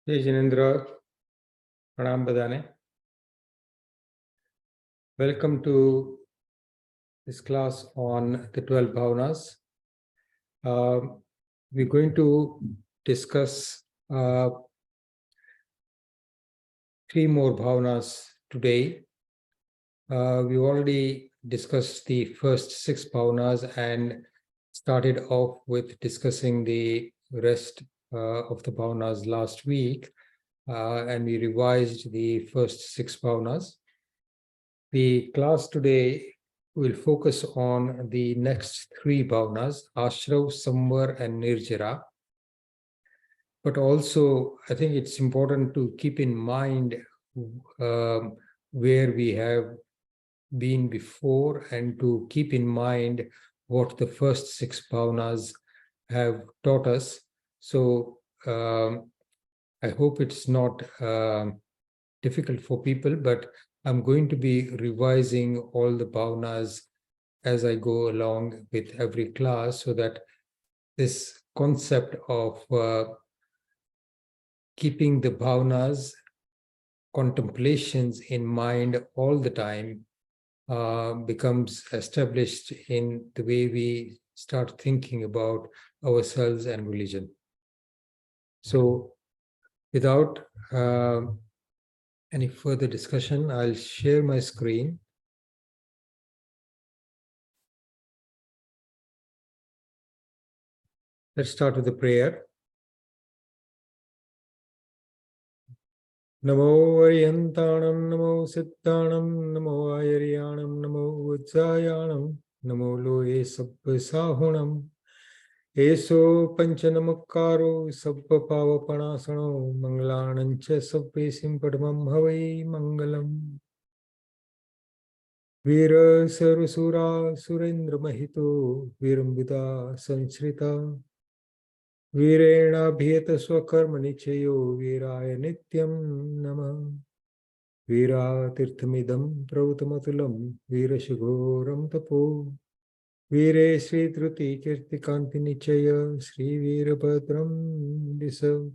Jai Jinendra, Pranam Badane. Welcome to this class on the 12 bhavanas. We're going to discuss 3 more bhavanas today. We already discussed the first 6 bhavanas and started off with discussing the rest of the bhavanas last week, and we revised the first 6 bhavanas. The class today will focus on the next 3 bhavanas, Ashrav, Samvar, and Nirjara. But also, I think it's important to keep in mind where we have been before, and to keep in mind what the first 6 bhavanas have taught us. So I hope it's not difficult for people, but I'm going to be revising all the bhavanas as I go along with every class, so that this concept of keeping the bhavanas, contemplations in mind all the time becomes established in the way we start thinking about ourselves and religion. So without any further discussion, I'll share my screen. Let's start with the prayer. Namo Ariyantanam, Namo Siddhanam, Namo Ayariyanam, Namo Vajjayanam, Namo Loye Sabba Sahunam, Eso Panchanamakaro, Sabba Pavapanasano, Manglanancha Sabbe Simpadamam Havai Mangalam. Veera Sarasura Surendra Mahito, Virambita Sansrita, Virena Bheta Swakarma Nichayo, Viraya Nityam Nama, Vira Tirthamidam Pravtamatulam, Vira Shugoram Tapo, Vire Sri Truti Kirtikanti Nichaya, Sri Virabhadram Disav,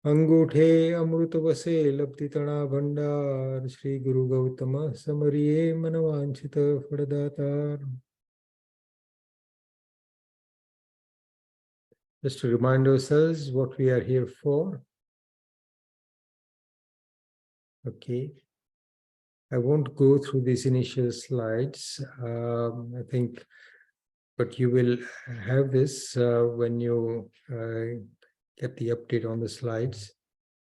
Anguthe Amrutavase Labditana Bhandar, Sri Guru Gautama Samariye Manavanchita Fadadatar. Just to remind ourselves what we are here for. Okay. I won't go through these initial slides, I think, but you will have this when you get the update on the slides,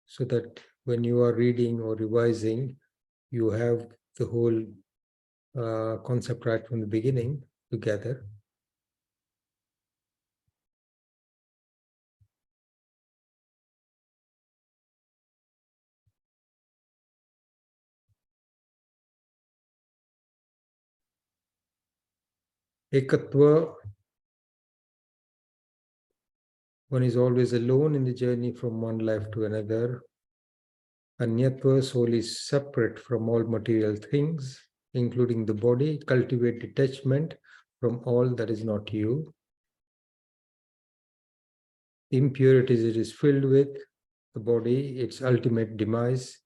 so that when you are reading or revising, you have the whole concept right from the beginning together. Ekatva, one is always alone in the journey from one life to another. Anyatva, soul is separate from all material things, including the body. Cultivate detachment from all that is not you. Impurities it is filled with, the body, its ultimate demise,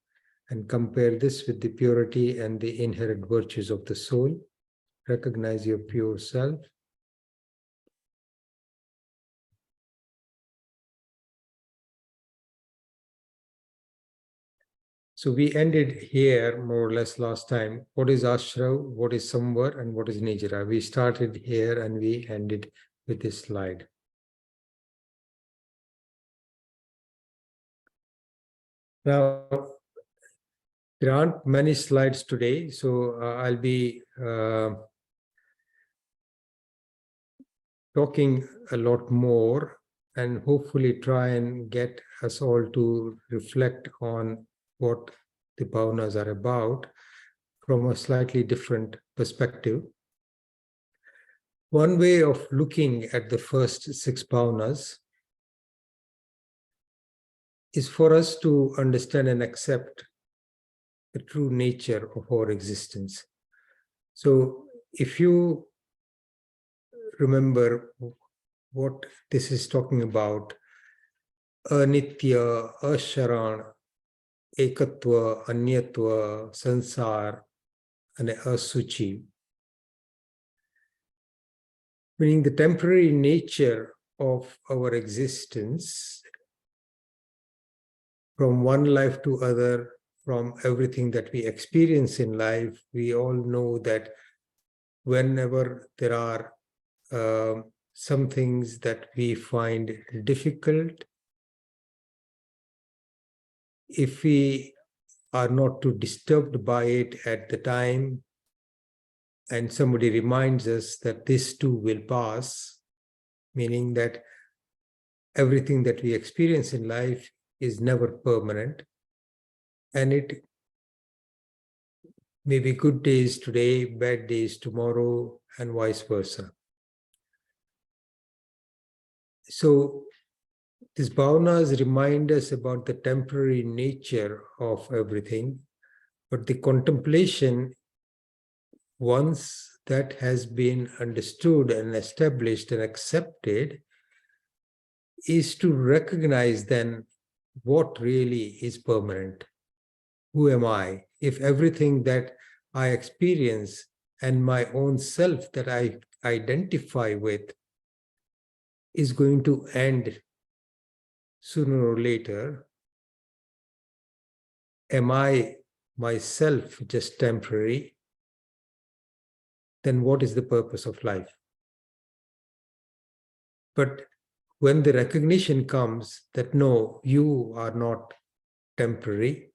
and compare this with the purity and the inherent virtues of the soul. Recognize your pure self. So we ended here more or less last time. What is Ashrav, what is Samvar, and what is Nijara? We started here and we ended with this slide. Now, there aren't many slides today, so I'll be talking a lot more, and hopefully try and get us all to reflect on what the bhavanas are about from a slightly different perspective. One way of looking at the first 6 bhavanas is for us to understand and accept the true nature of our existence. So if you remember what this is talking about, anitya, asharan, ekatva, anyatva, sansar, and asuchi. Meaning the temporary nature of our existence from one life to other, from everything that we experience in life. We all know that whenever there are some things that we find difficult, if we are not too disturbed by it at the time, and somebody reminds us that this too will pass, meaning that everything that we experience in life is never permanent, and it may be good days today, bad days tomorrow, and vice versa. So these bhavnas remind us about the temporary nature of everything, but the contemplation, once that has been understood and established and accepted, is to recognize then what really is permanent. Who am I? If everything that I experience and my own self that I identify with is going to end sooner or later, am I myself just temporary? Then what is the purpose of life? But when the recognition comes that no, you are not temporary,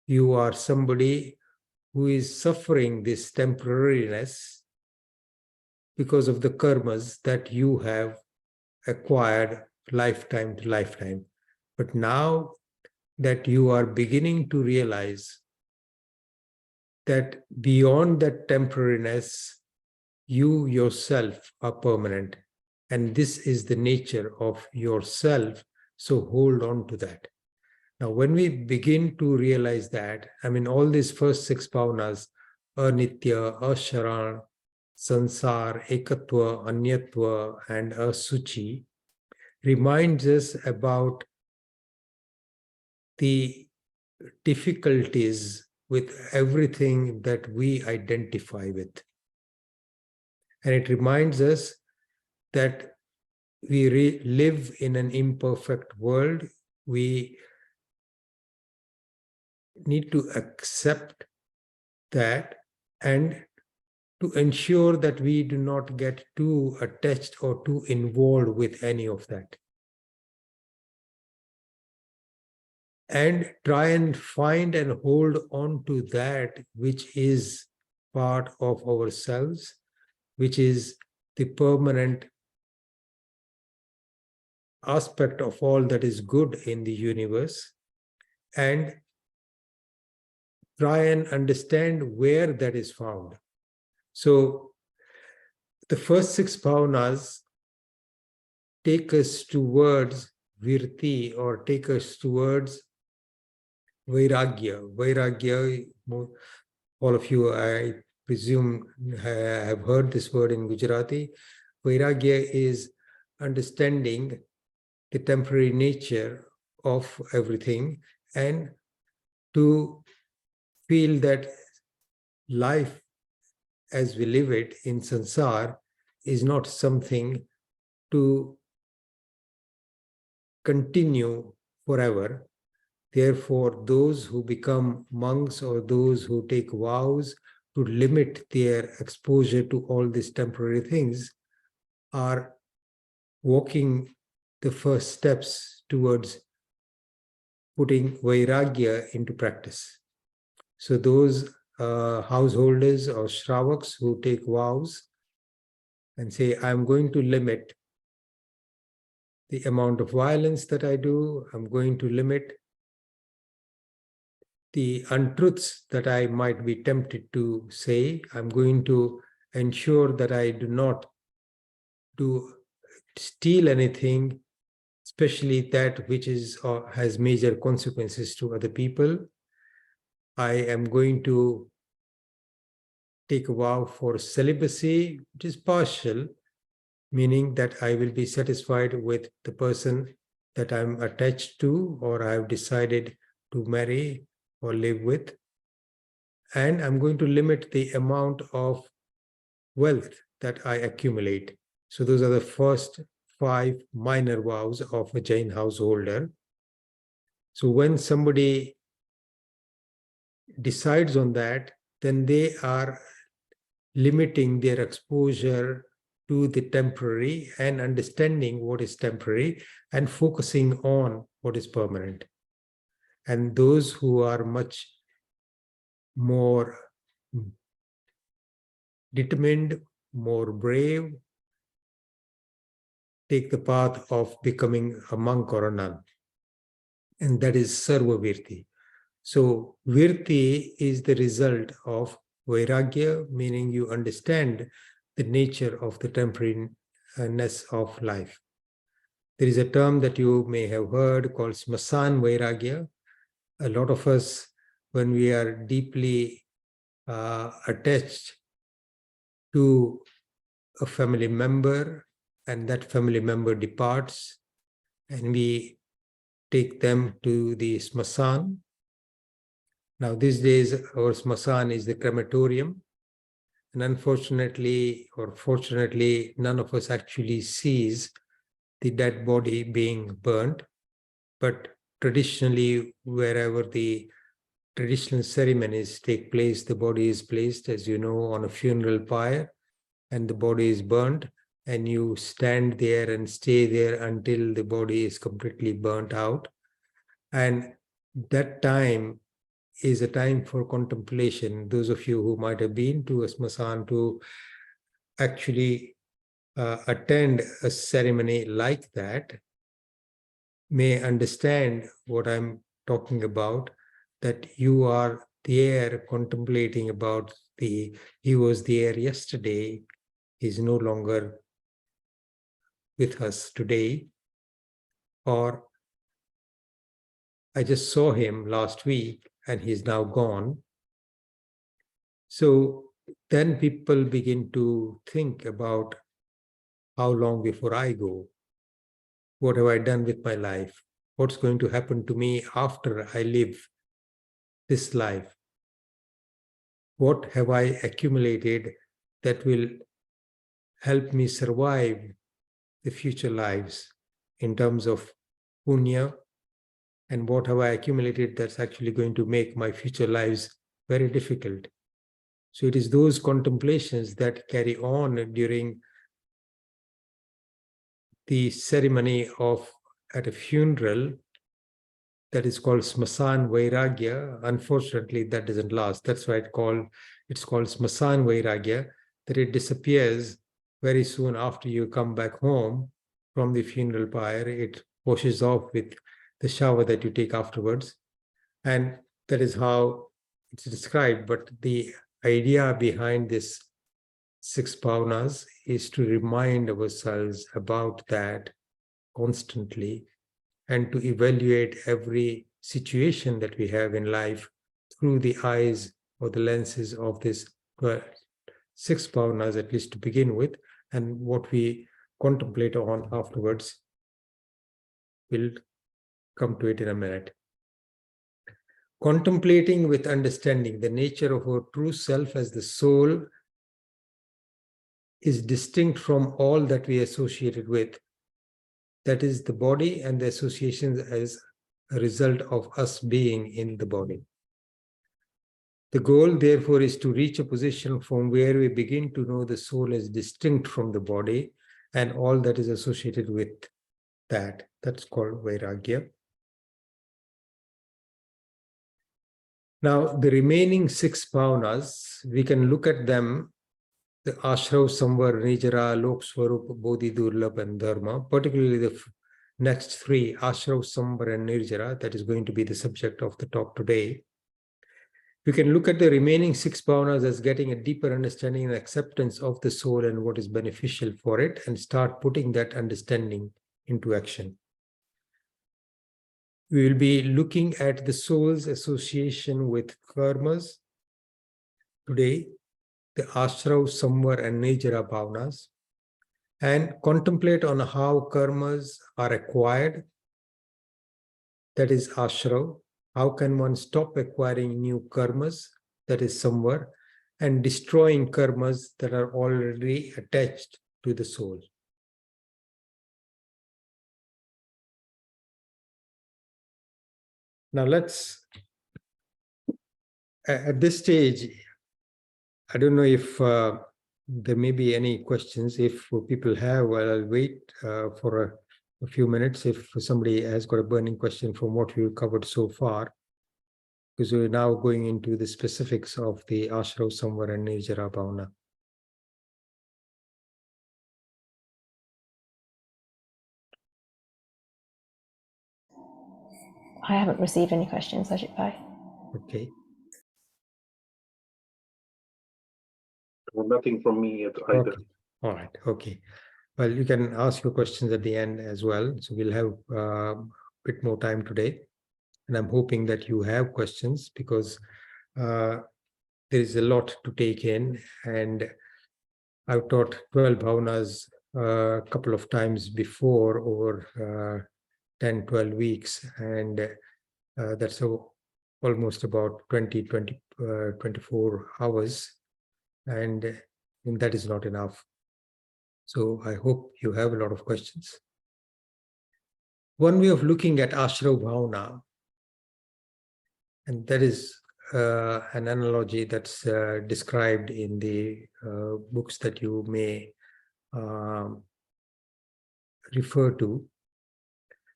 you are somebody who is suffering this temporariness because of the karmas that you have acquired lifetime to lifetime. But now that you are beginning to realize that beyond that temporariness, you yourself are permanent. And this is the nature of yourself. So hold on to that. Now, when we begin to realize that, I mean, all these first six bhavanas, anitya, asharan, sansar, ekatva, anyatva, and asuchi, reminds us about the difficulties with everything that we identify with. And it reminds us that we live in an imperfect world. We need to accept that and to ensure that we do not get too attached or too involved with any of that. And try and find and hold on to that which is part of ourselves, which is the permanent aspect of all that is good in the universe, and try and understand where that is found. So the first six bhavanas take us towards virti, or take us towards vairagya. Vairagya, all of you, I presume, have heard this word in Gujarati. Vairagya is understanding the temporary nature of everything and to feel that life as we live it in sansar is not something to continue forever. Therefore, those who become monks or those who take vows to limit their exposure to all these temporary things are walking the first steps towards putting vairagya into practice. So those householders or shravaks who take vows and say, I'm going to limit the amount of violence that I do, I'm going to limit the untruths that I might be tempted to say, I'm going to ensure that I do not steal anything, especially that which is or has major consequences to other people. I am going to take a vow for celibacy, which is partial, meaning that I will be satisfied with the person that I'm attached to or I've decided to marry or live with. And I'm going to limit the amount of wealth that I accumulate. So those are the first 5 minor vows of a Jain householder. So when somebody decides on that, then they are limiting their exposure to the temporary and understanding what is temporary and focusing on what is permanent. And those who are much more determined, more brave, take the path of becoming a monk or a nun. And that is Sarva Virti. So Virti is the result of Vairagya, meaning you understand the nature of the temporariness of life. There is a term that you may have heard called Smasan Vairagya. A lot of us, when we are deeply attached to a family member and that family member departs and we take them to the Smasan. Now, these days, our Smasan is the crematorium. And unfortunately, or fortunately, none of us actually sees the dead body being burnt. But traditionally, wherever the traditional ceremonies take place, the body is placed, as you know, on a funeral pyre, and the body is burnt, and you stand there and stay there until the body is completely burnt out. And that time is a time for contemplation. Those of you who might have been to a smasan to actually attend a ceremony like that may understand what I'm talking about, that you are there contemplating about he was there yesterday, he's no longer with us today, or I just saw him last week and he's now gone. So then people begin to think about how long before I go? What have I done with my life? What's going to happen to me after I live this life? What have I accumulated that will help me survive the future lives in terms of punya? And what have I accumulated that's actually going to make my future lives very difficult? So it is those contemplations that carry on during the ceremony of at a funeral that is called Smasan Vairagya. Unfortunately, that doesn't last. That's why it's called Smasan Vairagya, that it disappears very soon after you come back home from the funeral pyre. It washes off with the shower that you take afterwards. And that is how it's described. But the idea behind this 6 bhavnas is to remind ourselves about that constantly and to evaluate every situation that we have in life through the eyes or the lenses of this 6 bhavnas, at least to begin with, and what we contemplate on afterwards. We'll come to it in a minute. Contemplating with understanding the nature of our true self as the soul is distinct from all that we associate it with. That is the body and the associations as a result of us being in the body. The goal, therefore, is to reach a position from where we begin to know the soul as distinct from the body and all that is associated with that. That's called Vairagya. Now, the remaining 6 bhavnas, we can look at them, the Ashrav, Samvar, Nijara, Lok Swarup, Bodhi, Durlabh, and Dharma, particularly the next 3, Ashrav, Samvar, and Nirjara, that is going to be the subject of the talk today. You can look at the remaining 6 bhavnas as getting a deeper understanding and acceptance of the soul and what is beneficial for it, and start putting that understanding into action. We will be looking at the soul's association with karmas today, the Ashrav, Samvar, and Nijara bhavnas, and contemplate on how karmas are acquired that is ashrav? How can one stop acquiring new karmas, that is samvar, and destroying karmas that are already attached to the soul? Now let's, at this stage, I don't know if there may be any questions. If people have, well, I'll wait for a few minutes if somebody has got a burning question from what we've covered so far, because we're now going into the specifics of the ashrav, samvar, and nirjara bhavana. I haven't received any questions, Ajit Bhai. Okay. Well, nothing from me yet either. Okay. All right. Okay. Well, you can ask your questions at the end as well. So we'll have a bit more time today. And I'm hoping that you have questions, because there is a lot to take in. And I've taught 12 bhavanas a couple of times before over 10, 12 weeks. And that's almost about 24 hours. And that is not enough. So I hope you have a lot of questions. One way of looking at ashrav bhavana, and that is an analogy that's described in the books that you may refer to,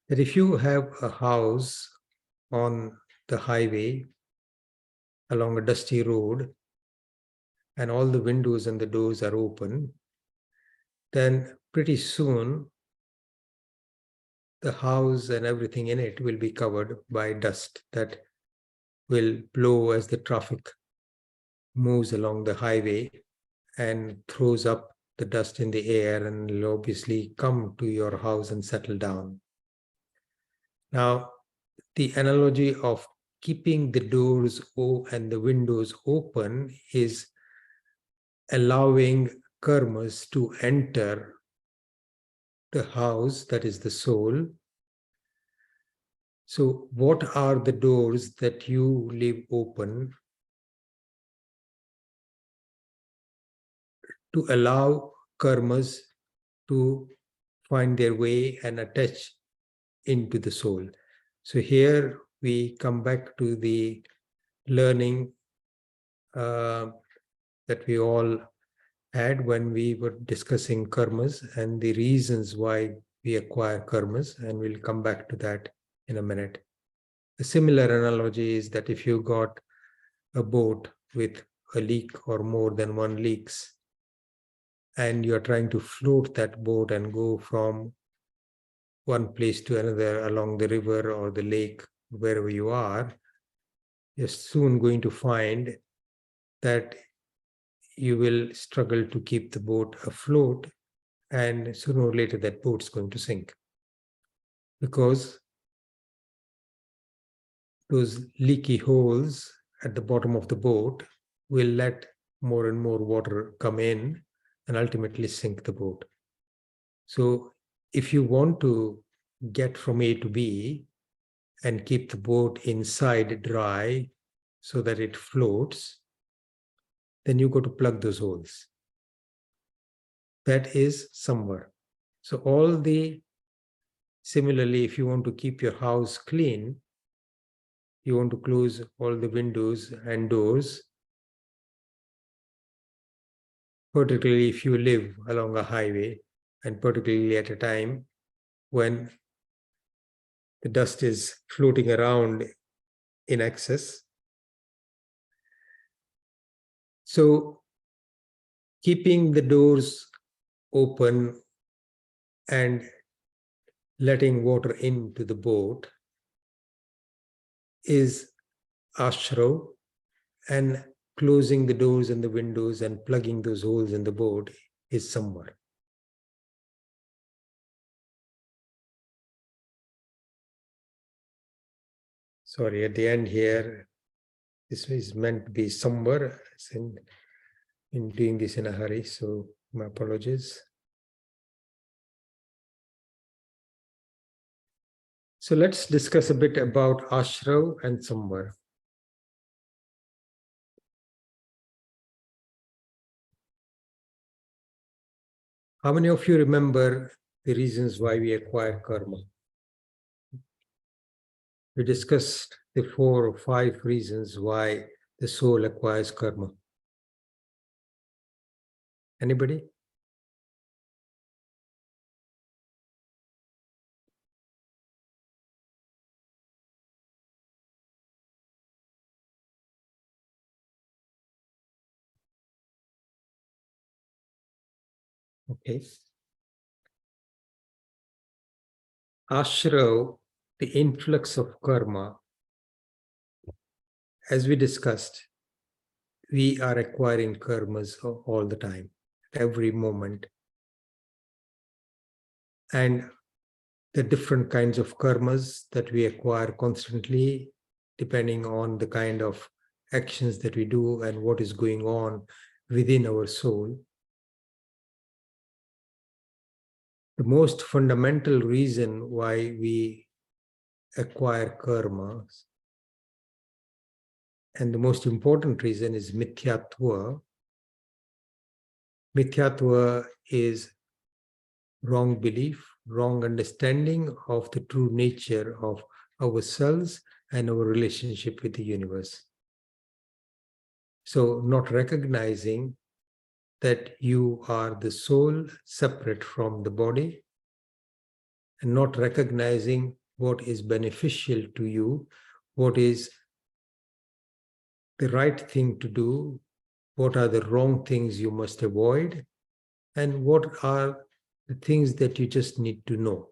that if you have a house on the highway along a dusty road and all the windows and the doors are open, then pretty soon the house and everything in it will be covered by dust that will blow as the traffic moves along the highway and throws up the dust in the air, and will obviously come to your house and settle down. Now, the analogy of keeping the doors and the windows open is allowing karmas to enter the house, that is the soul. So what are the doors that you leave open to allow karmas to find their way and attach into the soul? So here we come back to the learning that we all had when we were discussing karmas and the reasons why we acquire karmas, and we'll come back to that in a minute. A similar analogy is that if you got a boat with a leak or more than one leaks, and you're trying to float that boat and go from one place to another along the river or the lake, wherever you are, you're soon going to find that you will struggle to keep the boat afloat, and sooner or later that boat's going to sink, because those leaky holes at the bottom of the boat will let more and more water come in and ultimately sink the boat. So if you want to get from A to B and keep the boat inside dry so that it floats, then you got to plug those holes. That is samvar. So similarly, if you want to keep your house clean, you want to close all the windows and doors, particularly if you live along a highway, and particularly at a time when the dust is floating around in excess. So keeping the doors open and letting water into the boat is ashrav, and closing the doors and the windows and plugging those holes in the boat is samvar. Sorry, at the end here, this is meant to be samvar, in doing this in a hurry, so my apologies. So let's discuss a bit about Ashrav and Samvar. How many of you remember the reasons why we acquire karma? We discussed the 4 or 5 reasons why the soul acquires karma. Anybody? Okay. Ashrav, the influx of karma, as we discussed, we are acquiring karmas all the time, every moment. And the different kinds of karmas that we acquire constantly, depending on the kind of actions that we do and what is going on within our soul. The most fundamental reason why we acquire karmas, and the most important reason, is mithyatva. Mithyatva is wrong belief, wrong understanding of the true nature of ourselves and our relationship with the universe. So, not recognizing that you are the soul separate from the body, and not recognizing what is beneficial to you, what is the right thing to do, what are the wrong things you must avoid, and what are the things that you just need to know.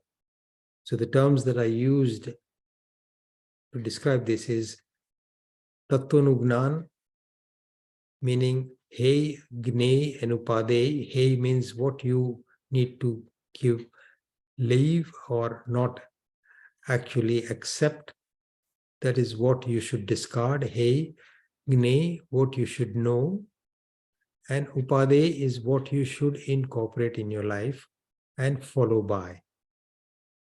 So the terms that I used to describe this is Tattvagnan, meaning Hey, Gne, and Upade. Hey means what you need to give, leave, or not actually accept. That is what you should discard. Hey, Gne, what you should know. And Upade is what you should incorporate in your life and follow by.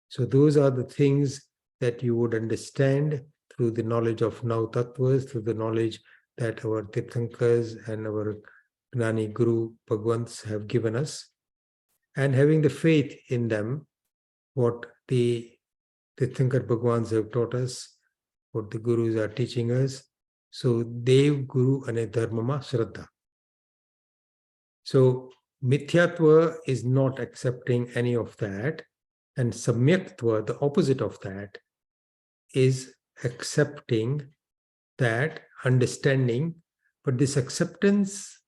So those are the things that you would understand through the knowledge of Nau Tattvas, through the knowledge that our Tirthankars and our Gnani Guru Bhagwants have given us, and having the faith in them, what the Tirthankar Bhagwans have taught us, what the Gurus are teaching us. So Dev Guru Ane Dharmama Shraddha. So Mithyatva is not accepting any of that, and Samyaktva, the opposite of that, is accepting that, understanding, but this acceptance,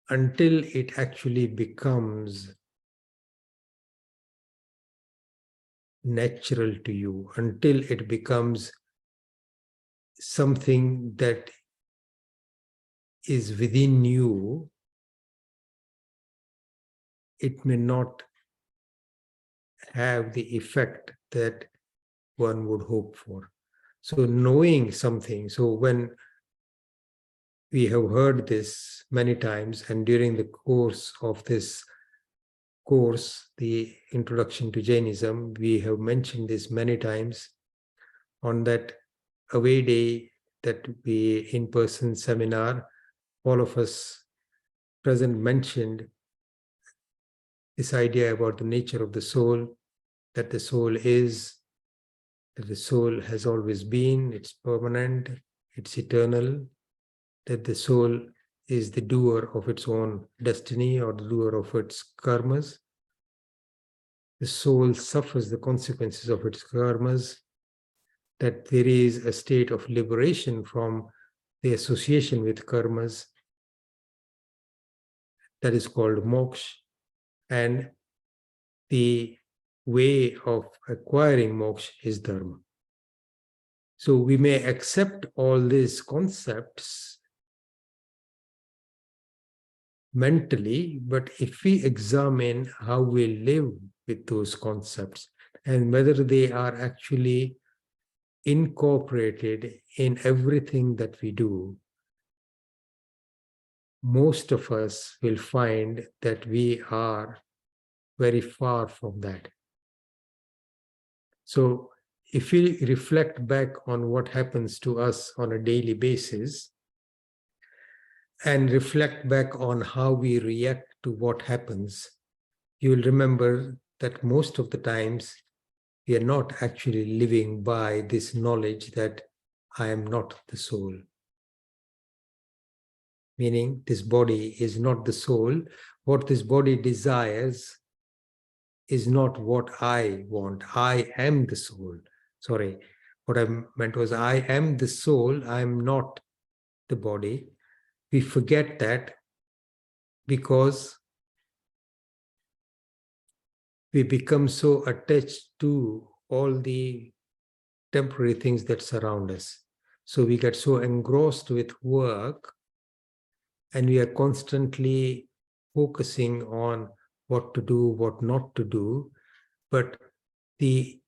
until it actually becomes natural to you, until it becomes something that is within you, it may not have the effect that one would hope for. So knowing something, so when we have heard this many times, and during the course of this course, the Introduction to Jainism, we have mentioned this many times. On that away day, that we in-person seminar, all of us present mentioned this idea about the nature of the soul, that the soul is, that the soul has always been, it's permanent, it's eternal, that the soul is the doer of its own destiny or the doer of its karmas. The soul suffers the consequences of its karmas, that there is a state of liberation from the association with karmas that is called moksha, and the way of acquiring moksha is dharma. So we may accept all these concepts mentally, but if we examine how we live with those concepts and whether they are actually incorporated in everything that we do, most of us will find that we are very far from that. So if we reflect back on what happens to us on a daily basis and reflect back on how we react to what happens, you will remember that most of the times we are not actually living by this knowledge that I am not the soul. Meaning, this body is not the soul. What this body desires is not what I want. I am the soul. Sorry, what I meant was I am the soul. I am not the body. We forget that because we become so attached to all the temporary things that surround us. So we get so engrossed with work and we are constantly focusing on what to do, what not to do. But the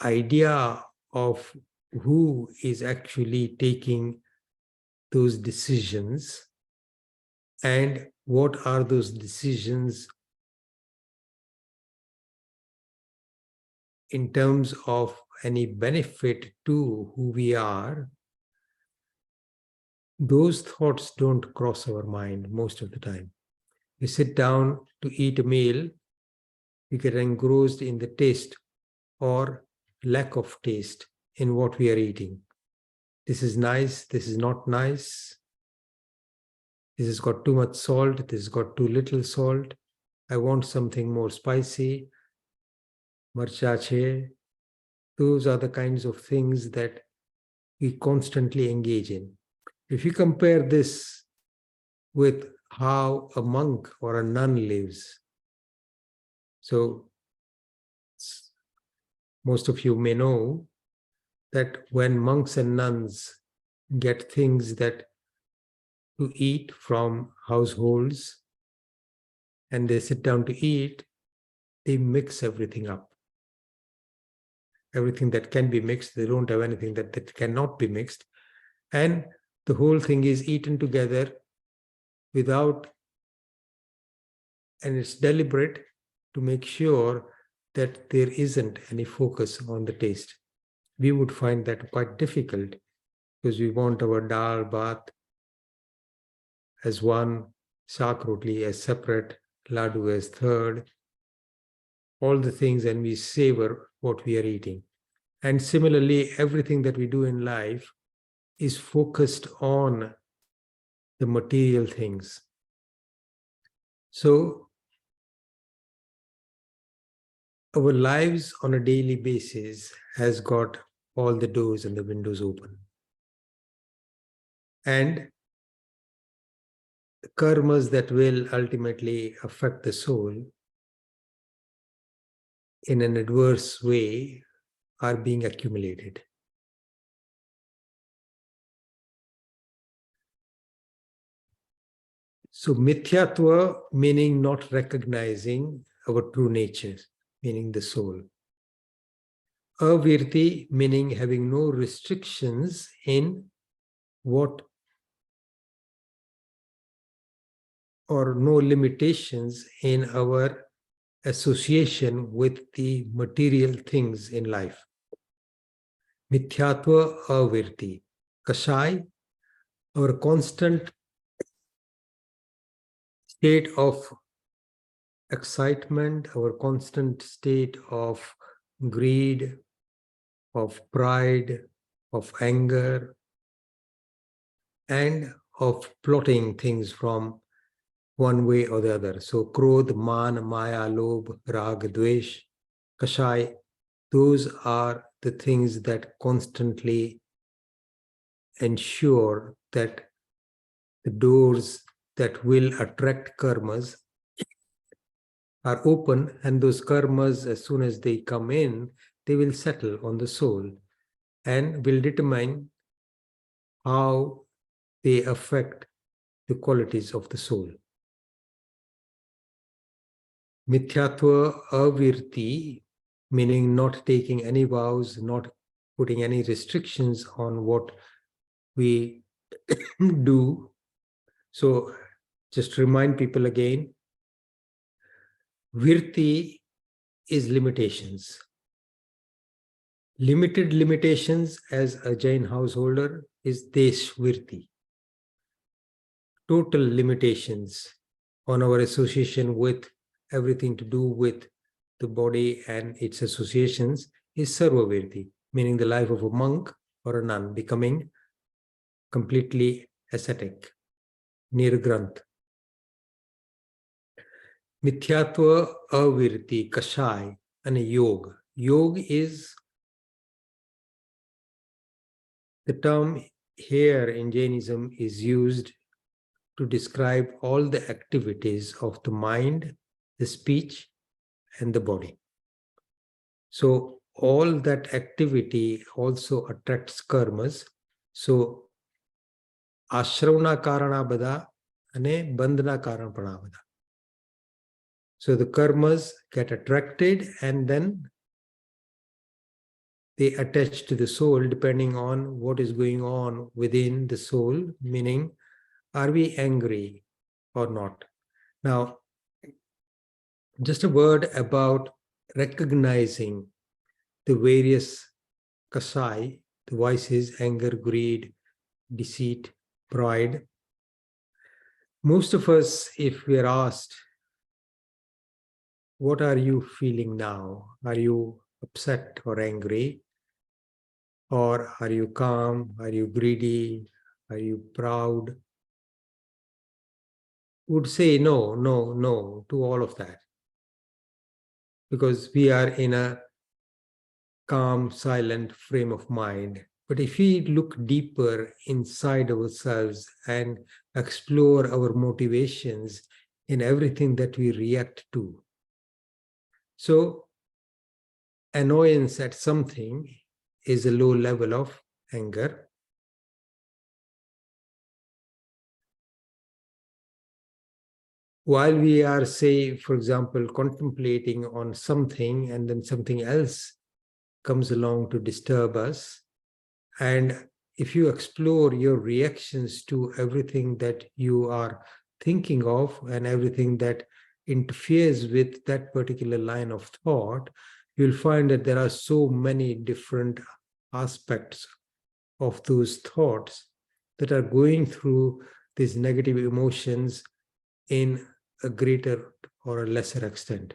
idea of who is actually taking those decisions and what are those decisions in terms of any benefit to who we are, those thoughts don't cross our mind most of the time. We sit down to eat a meal, we get engrossed in the taste or lack of taste in what we are eating. This is nice, this is not nice. This has got too much salt, this has got too little salt. I want something more spicy. Marcha che. Those are the kinds of things that we constantly engage in. If you compare this with how a monk or a nun lives, so most of you may know that when monks and nuns get things that to eat from households and they sit down to eat, they mix everything up. Everything that can be mixed, they don't have anything that cannot be mixed. And the whole thing is eaten together without, and it's deliberate to make sure that there isn't any focus on the taste. We would find that quite difficult because we want our dal, bath as one, saag rotli as separate, laddu as third, all the things, and we savor what we are eating. And similarly, everything that we do in life is focused on the material things. So our lives on a daily basis has got all the doors and the windows open. And the karmas that will ultimately affect the soul in an adverse way are being accumulated. So mithyatva meaning not recognizing our true nature, meaning the soul. Avirti meaning having no restrictions in what or no limitations in our association with the material things in life. Mithyatva avirti. Kashai, our constant state of excitement, our constant state of greed, of pride, of anger, and of plotting things from one way or the other. So krodh, man, maya, lobh, rag, dvesh, kashai, those are the things that constantly ensure that the doors that will attract karmas are open, and those karmas, as soon as they come in, they will settle on the soul and will determine how they affect the qualities of the soul. Mithyatva avirti, meaning not taking any vows, not putting any restrictions on what we do. So just remind people again, virti is limitations. Limited limitations as a Jain householder is Deshvirti. Total limitations on our association with everything to do with the body and its associations is Sarvavirti, meaning the life of a monk or a nun, becoming completely ascetic, Nirgranth. Mithyatva, Avirti, Kashai, and Yoga. Yoga is the term here in Jainism is used to describe all the activities of the mind, the speech, and the body. So all that activity also attracts karmas. So ashravana karana bada ane bandhana karana bada. So the karmas get attracted and then they attach to the soul depending on what is going on within the soul, meaning, are we angry or not? Now, just a word about recognizing the various kasai, the vices, anger, greed, deceit, pride. Most of us, if we are asked, what are you feeling now? Are you upset or angry? Or are you calm? Are you greedy? Are you proud? Would say no, no, no to all of that. Because we are in a calm, silent frame of mind. But if we look deeper inside ourselves and explore our motivations in everything that we react to. So, annoyance at something is a low level of anger. While we are, say, for example, contemplating on something and then something else comes along to disturb us, and if you explore your reactions to everything that you are thinking of and everything that interferes with that particular line of thought, you'll find that there are so many different aspects of those thoughts that are going through these negative emotions in a greater or a lesser extent.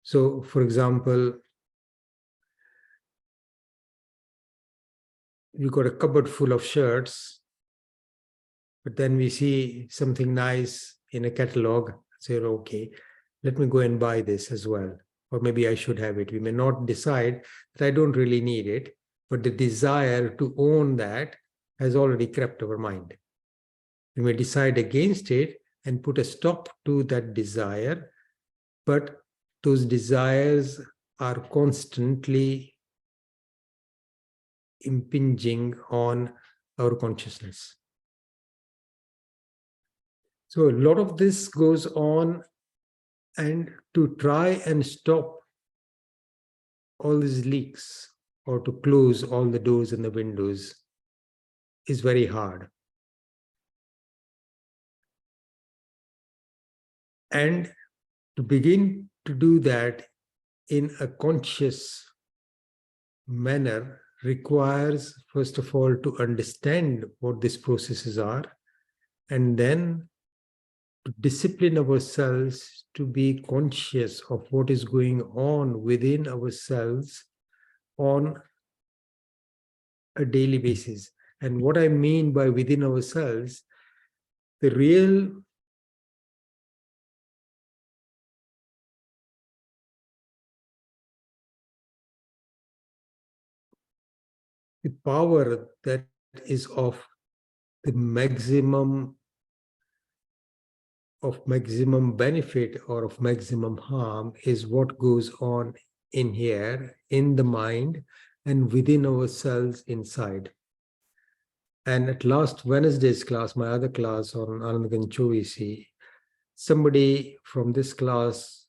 So, for example, we got a cupboard full of shirts, but then we see something nice in a catalog, say, okay, let me go and buy this as well. Or maybe I should have it. We may not decide that I don't really need it, but the desire to own that has already crept our mind. We may decide against it and put a stop to that desire, but those desires are constantly impinging on our consciousness. So a lot of this goes on, and to try and stop all these leaks or to close all the doors and the windows is very hard. And to begin to do that in a conscious manner requires, first of all, to understand what these processes are, and then to discipline ourselves to be conscious of what is going on within ourselves on a daily basis. And what I mean by within ourselves, the real the power that is of the maximum benefit or of maximum harm is what goes on in here, in the mind, and within ourselves inside. And at last Wednesday's class, my other class on Anandagan Chovisi, somebody from this class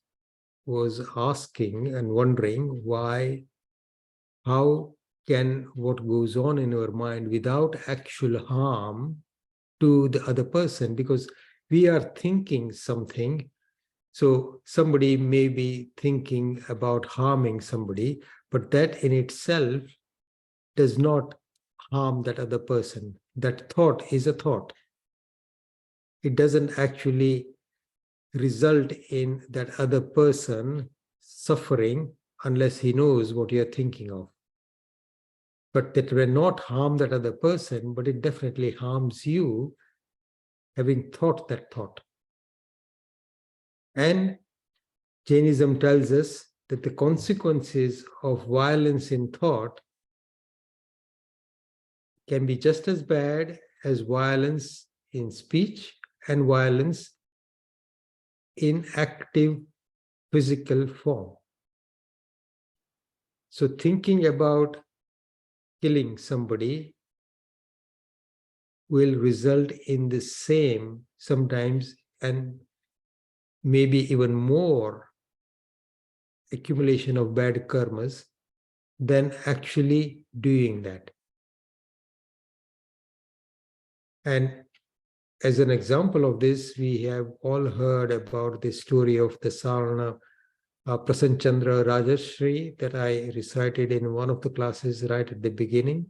was asking and wondering how can what goes on in our mind without actual harm to the other person, because we are thinking something. So somebody may be thinking about harming somebody, but that in itself does not harm that other person. That thought is a thought. It doesn't actually result in that other person suffering unless he knows what you're thinking of. But that will not harm that other person, but it definitely harms you having thought that thought. And Jainism tells us that the consequences of violence in thought can be just as bad as violence in speech and violence in active physical form. So thinking about killing somebody will result in the same, sometimes, and maybe even more accumulation of bad karmas than actually doing that. And as an example of this, we have all heard about the story of the Sarna Prasanna Chandra Rajashri that I recited in one of the classes right at the beginning.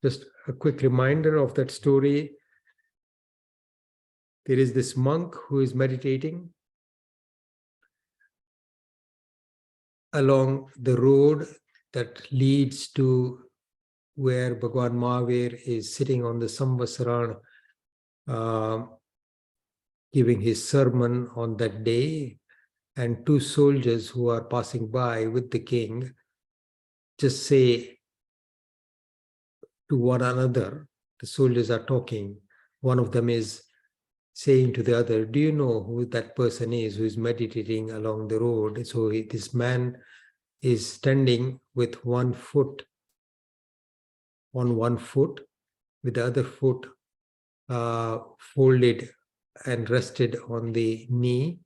Just a quick reminder of that story. There is this monk who is meditating along the road that leads to where Bhagwan Mahavir is sitting on the Samvasaran, giving his sermon on that day, and two soldiers who are passing by with the king just say to one another, the soldiers are talking, one of them is saying to the other, do you know who that person is who is meditating along the road? So this man is standing with one foot on one foot, with the other foot folded and rested on the knee,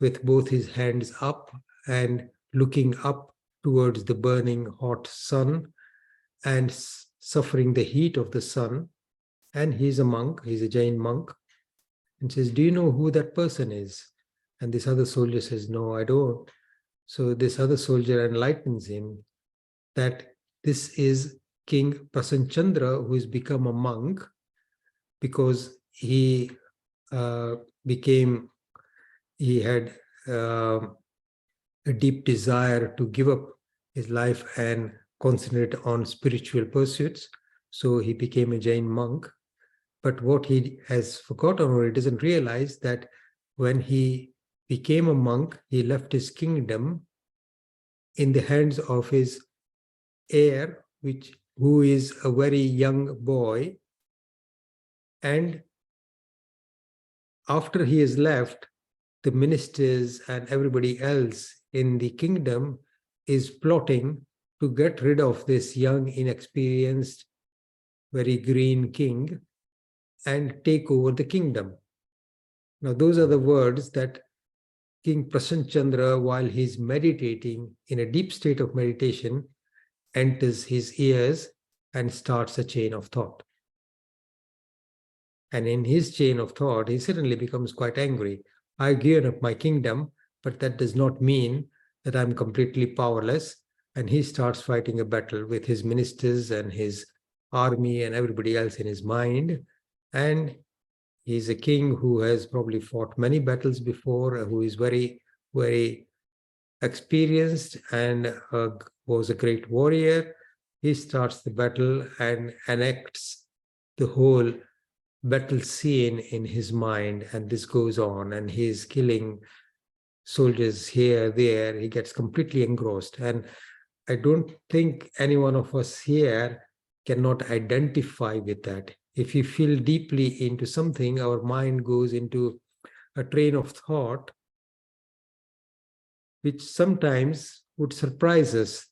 with both his hands up and looking up towards the burning hot sun and suffering the heat of the sun. And he's a monk, he's a Jain monk, and says, do you know who that person is? And this other soldier says, no, I don't. So this other soldier enlightens him that this is King Prasanna Chandra, who has become a monk because he had a deep desire to give up his life and concentrate on spiritual pursuits. So he became a Jain monk. But what he has forgotten, or he doesn't realize, that when he became a monk, he left his kingdom in the hands of his heir, who is a very young boy. And after he is left, the ministers and everybody else in the kingdom is plotting to get rid of this young, inexperienced, very green king and take over the kingdom. Now, those are the words that King Prasanna Chandra, while he's meditating in a deep state of meditation, enters his ears and starts a chain of thought. And in his chain of thought, he suddenly becomes quite angry. I've given up my kingdom, but that does not mean that I'm completely powerless. And he starts fighting a battle with his ministers and his army and everybody else in his mind. And he's a king who has probably fought many battles before, who is very, very experienced and was a great warrior. He starts the battle and enacts the whole battle scene in his mind, and this goes on, and he's killing soldiers here, there. He gets completely engrossed, and I don't think any one of us here cannot identify with that. If you feel deeply into something, our mind goes into a train of thought which sometimes would surprise us,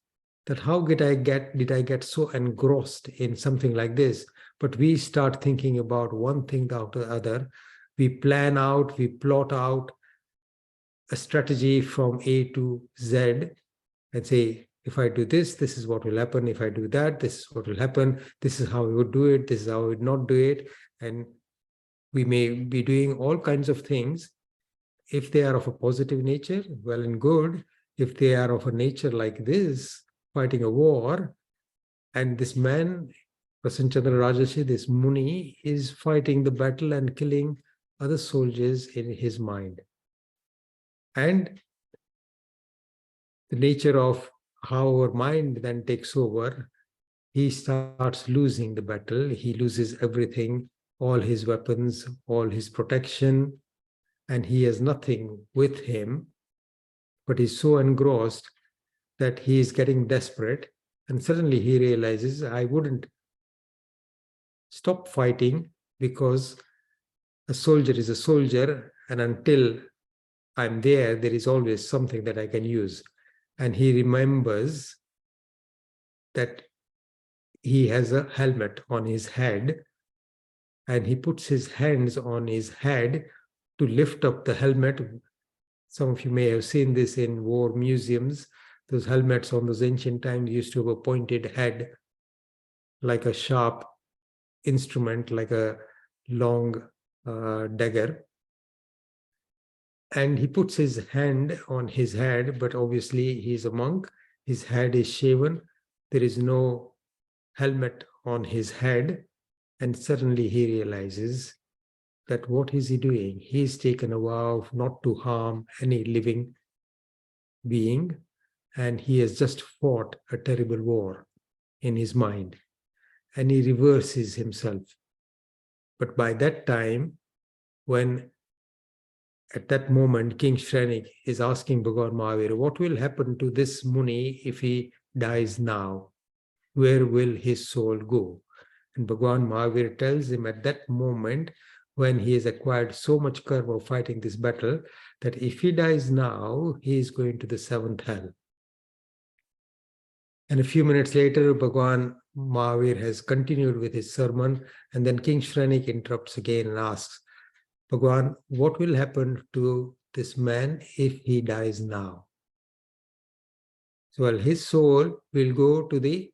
that how did I get so engrossed in something like this? But we start thinking about one thing after the other. We plan out, we plot out a strategy from A to Z and say, if I do this, this is what will happen. If I do that, this is what will happen. This is how we would do it. This is how we would not do it. And we may be doing all kinds of things. If they are of a positive nature, well and good. if they are of a nature like this, fighting a war, and this man, Prasanna Chandra Rajarshi, this Muni, is fighting the battle and killing other soldiers in his mind. And the nature of how our mind then takes over, he starts losing the battle. He loses everything, all his weapons, all his protection, and he has nothing with him, but he's so engrossed that he is getting desperate. And suddenly he realizes, I wouldn't stop fighting because a soldier is a soldier, and until I'm there, there is always something that I can use. And he remembers that he has a helmet on his head, and he puts his hands on his head to lift up the helmet. Some of you may have seen this in war museums. Those helmets on those ancient times used to have a pointed head, like a sharp instrument, like a long dagger. And he puts his hand on his head, but obviously he's a monk. His head is shaven. There is no helmet on his head. And suddenly he realizes that what is he doing? He's taken a vow not to harm any living being, and he has just fought a terrible war in his mind, and he reverses himself. But by that time, when at that moment King Shrenik is asking Bhagavan Mahavira, what will happen to this Muni if he dies now? Where will his soul go? And Bhagavan Mahavira tells him at that moment, when he has acquired so much karma fighting this battle, that if he dies now, he is going to the seventh hell. And a few minutes later, Bhagavan Mahavir has continued with his sermon, and then King Shrenik interrupts again and asks, Bhagavan, what will happen to this man if he dies now? So, well, his soul will go to the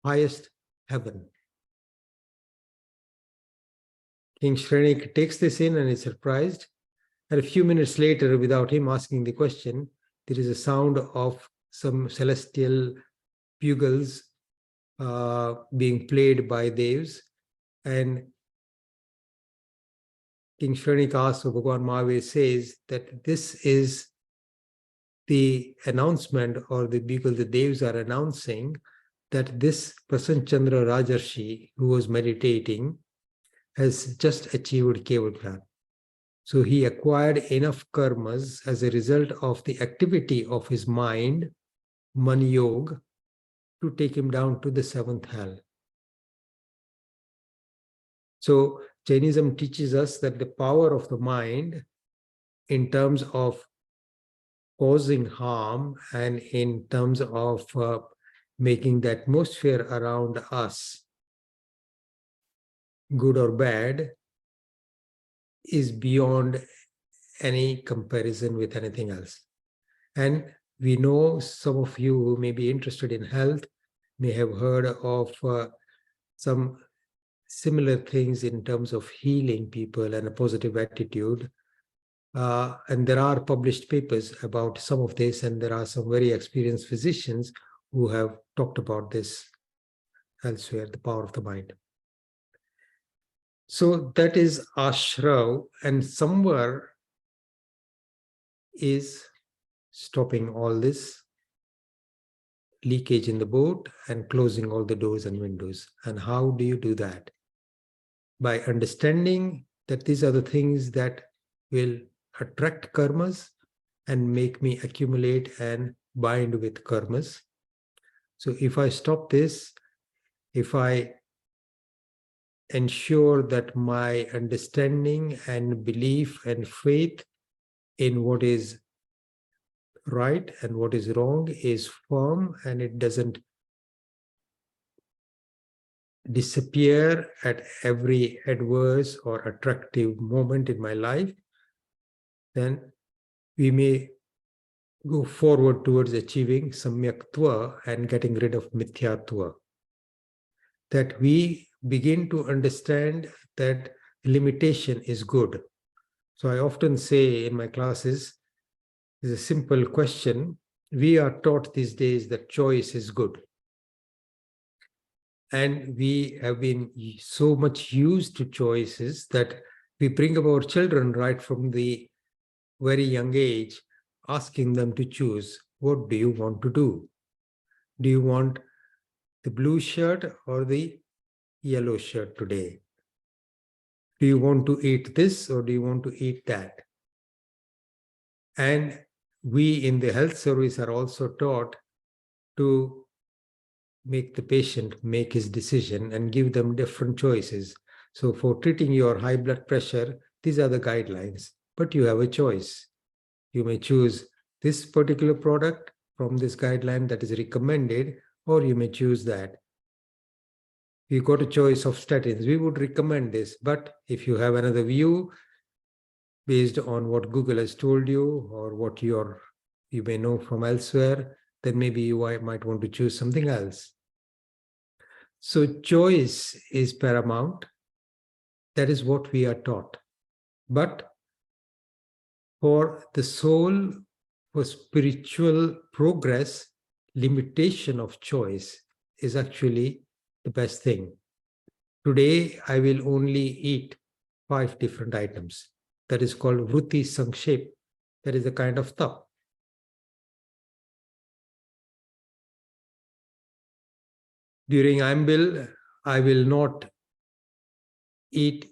highest heaven. King Shrenik takes this in and is surprised. And a few minutes later, without him asking the question, there is a sound of some celestial bugles being played by devs. And King Shrenik asks, or Bhagavan Mahavir says that this is the announcement, or the bugle the devs are announcing that this Prasanna Chandra Rajarshi, who was meditating, has just achieved Kevalgyan. So he acquired enough karmas as a result of the activity of his mind, Mani Yoga, to take him down to the seventh hell. So Jainism teaches us that the power of the mind in terms of causing harm and in terms of making the atmosphere around us good or bad is beyond any comparison with anything else. And we know some of you who may be interested in health may have heard of some similar things in terms of healing people and a positive attitude. And there are published papers about some of this, and there are some very experienced physicians who have talked about this elsewhere, the power of the mind. So that is ashrav, and somewhere is stopping all this leakage in the boat and closing all the doors and windows. And how do you do that? By understanding that these are the things that will attract karmas and make me accumulate and bind with karmas. So if I stop this, if I ensure that my understanding and belief and faith in what is right and what is wrong is firm, and it doesn't disappear at every adverse or attractive moment in my life, then we may go forward towards achieving samyaktva and getting rid of mithyatva. That we begin to understand that limitation is good. So I often say in my classes, there's a simple question we are taught these days that choice is good. And we have been so much used to choices that we bring up our children right from the very young age, asking them to choose, what do you want to do? Do you want the blue shirt or the yellow shirt today? Do you want to eat this or do you want to eat that? And we in the health service are also taught to make the patient make his decision and give them different choices. So for treating your high blood pressure, these are the guidelines, but you have a choice. You may choose this particular product from this guideline that is recommended, or you may choose that. You got a choice of statins. We would recommend this, but if you have another view based on what Google has told you or what you may know from elsewhere, then maybe you might want to choose something else. So choice is paramount. That is what we are taught. But for the soul, for spiritual progress, limitation of choice is actually the best thing. Today, I will only eat 5 different items. That is called Vritti Sankshep. That is a kind of tap. During Ambil, I will not eat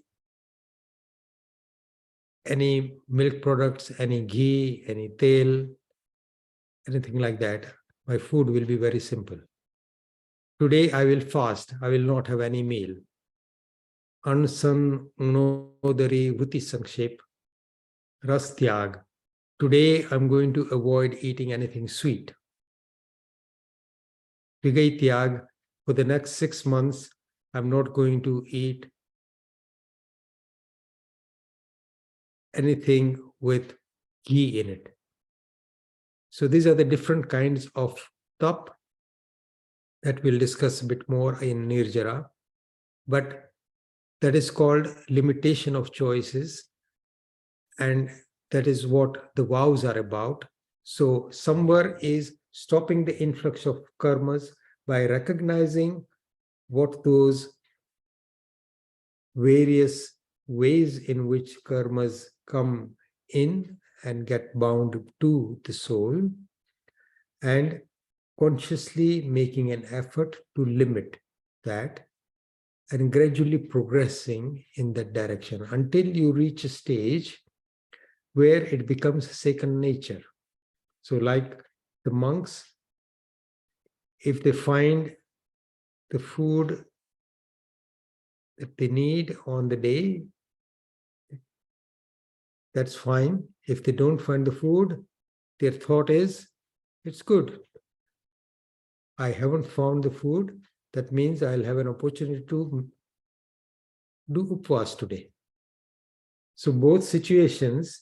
any milk products, any ghee, any tel, anything like that. My food will be very simple. Today I will fast. I will not have any meal. Ansan unodari Vritti Sankshep, Ras Tyag. Today I'm going to avoid eating anything sweet. Vigai Tyag, for the next 6 months, I'm not going to eat anything with ghee in it. So these are the different kinds of tap that we'll discuss a bit more in Nirjara. But that is called limitation of choices. And that is what the vows are about. So somewhere is stopping the influx of karmas by recognizing what those various ways in which karmas come in and get bound to the soul, and consciously making an effort to limit that and gradually progressing in that direction until you reach a stage where it becomes second nature. So like the monks, if they find the food that they need on the day, that's fine. If they don't find the food, their thought is, it's good. I haven't found the food. That means I'll have an opportunity to do upvas today. So both situations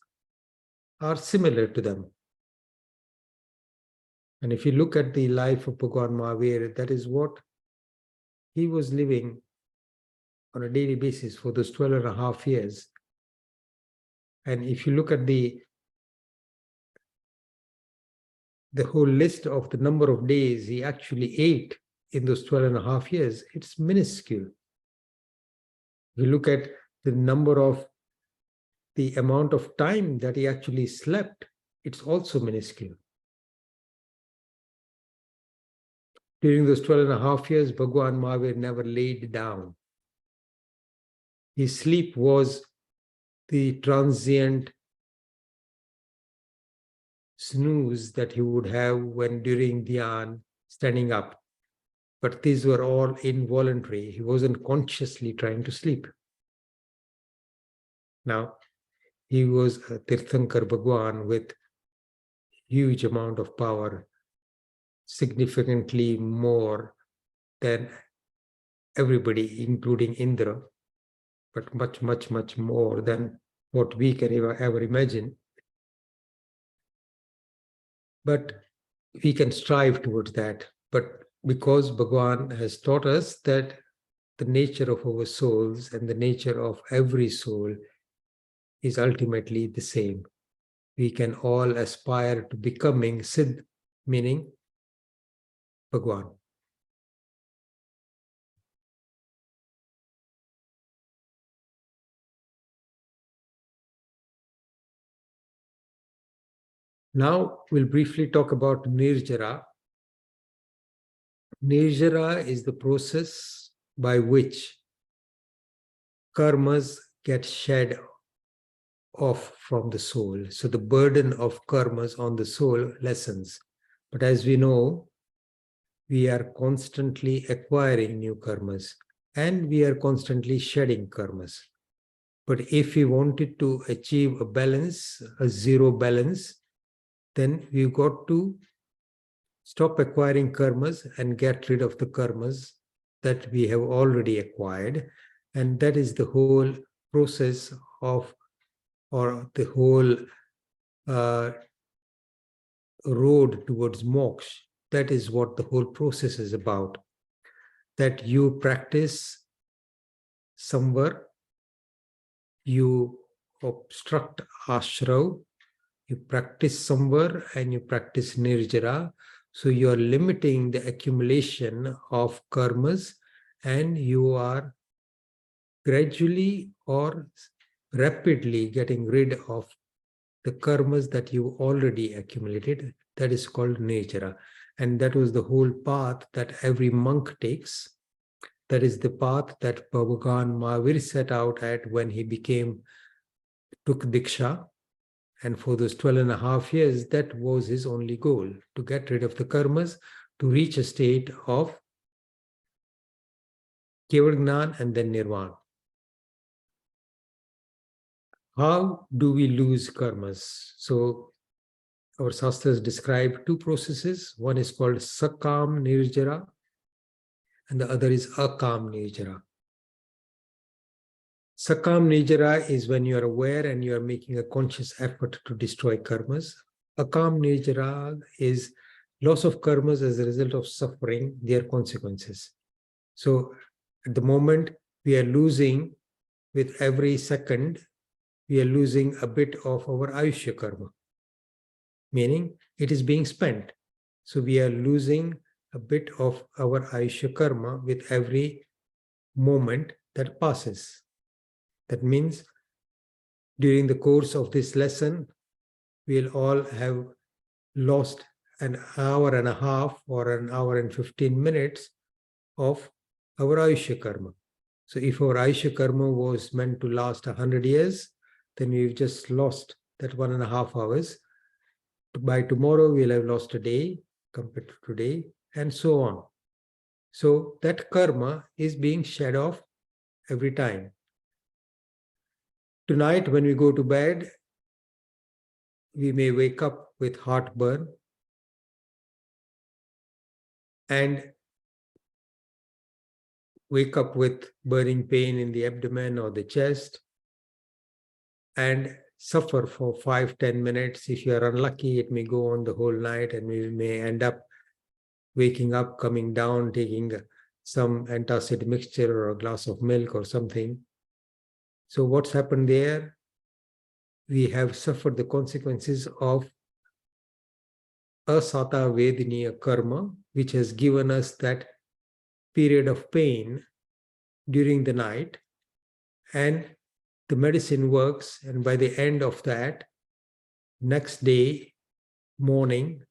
are similar to them. And if you look at the life of Bhagwan Mahavir, that is what he was living on a daily basis for those 12.5 years. And if you look at the whole list of the number of days he actually ate in those 12.5 years, it's minuscule. If you look at the the amount of time that he actually slept, it's also minuscule. During those 12.5 years, Bhagwan Mahavir never laid down. His sleep was the transient snooze that he would have when during dhyan, standing up. But these were all involuntary. He wasn't consciously trying to sleep. Now, he was a Tirthankar Bhagwan with huge amount of power, significantly more than everybody, including Indra, but much, much, much more than what we can ever imagine. But we can strive towards that. But because Bhagwan has taught us that the nature of our souls and the nature of every soul is ultimately the same. We can all aspire to becoming Siddh meaning Bhagwan. Now we'll briefly talk about Nirjara. Nirjara is the process by which karmas get shed off from the soul. So the burden of karmas on the soul lessens. But as we know, we are constantly acquiring new karmas and we are constantly shedding karmas. But if we wanted to achieve a balance, a zero balance, then we've got to stop acquiring karmas and get rid of the karmas that we have already acquired. And that is the whole process of, or the whole road towards moksha. That is what the whole process is about. That you practice samvar, you obstruct ashrav, you practice samvar and you practice nirjara. So you are limiting the accumulation of karmas and you are gradually or rapidly getting rid of the karmas that you already accumulated. That is called nirjara. And that was the whole path that every monk takes. That is the path that Bhagavan Mahavir set out at when he took Diksha. And for those 12.5 years, that was his only goal, to get rid of the karmas, to reach a state of Keval Gnan and then Nirvana. How do we lose karmas? So our Shastras describe two processes. One is called Sakam Nirjara and the other is Akam Nirjara. Sakam Nirjara is when you are aware and you are making a conscious effort to destroy karmas. Akam Nirjara is loss of karmas as a result of suffering, their consequences. So at the moment, we are losing, with every second, we are losing a bit of our Ayushya karma, meaning it is being spent. So we are losing a bit of our Ayushya karma with every moment that passes. That means during the course of this lesson, we'll all have lost an hour and a half or an hour and 15 minutes of our Ayushya karma. So if our Ayushya karma was meant to last 100 years, then we've just lost that 1.5 hours. By tomorrow, we'll have lost a day compared to today, and so on. So that karma is being shed off every time. Tonight, when we go to bed, we may wake up with heartburn and wake up with burning pain in the abdomen or the chest and suffer for 5-10 minutes. If you are unlucky, it may go on the whole night and we may end up waking up, coming down, taking some antacid mixture or a glass of milk or something. So what's happened there? We have suffered the consequences of asata vediniya karma, which has given us that period of pain during the night, and the medicine works, and by the end of that, next day morning,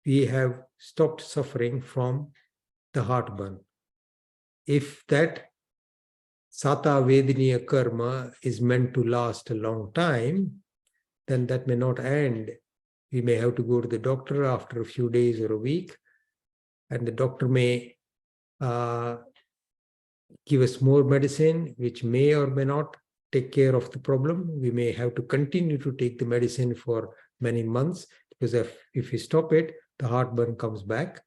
we have stopped suffering from the heartburn. If that Sata Vediniya karma is meant to last a long time, then that may not end. We may have to go to the doctor after a few days or a week, and the doctor may give us more medicine, which may or may not take care of the problem. We may have to continue to take the medicine for many months, because if we stop it, the heartburn comes back.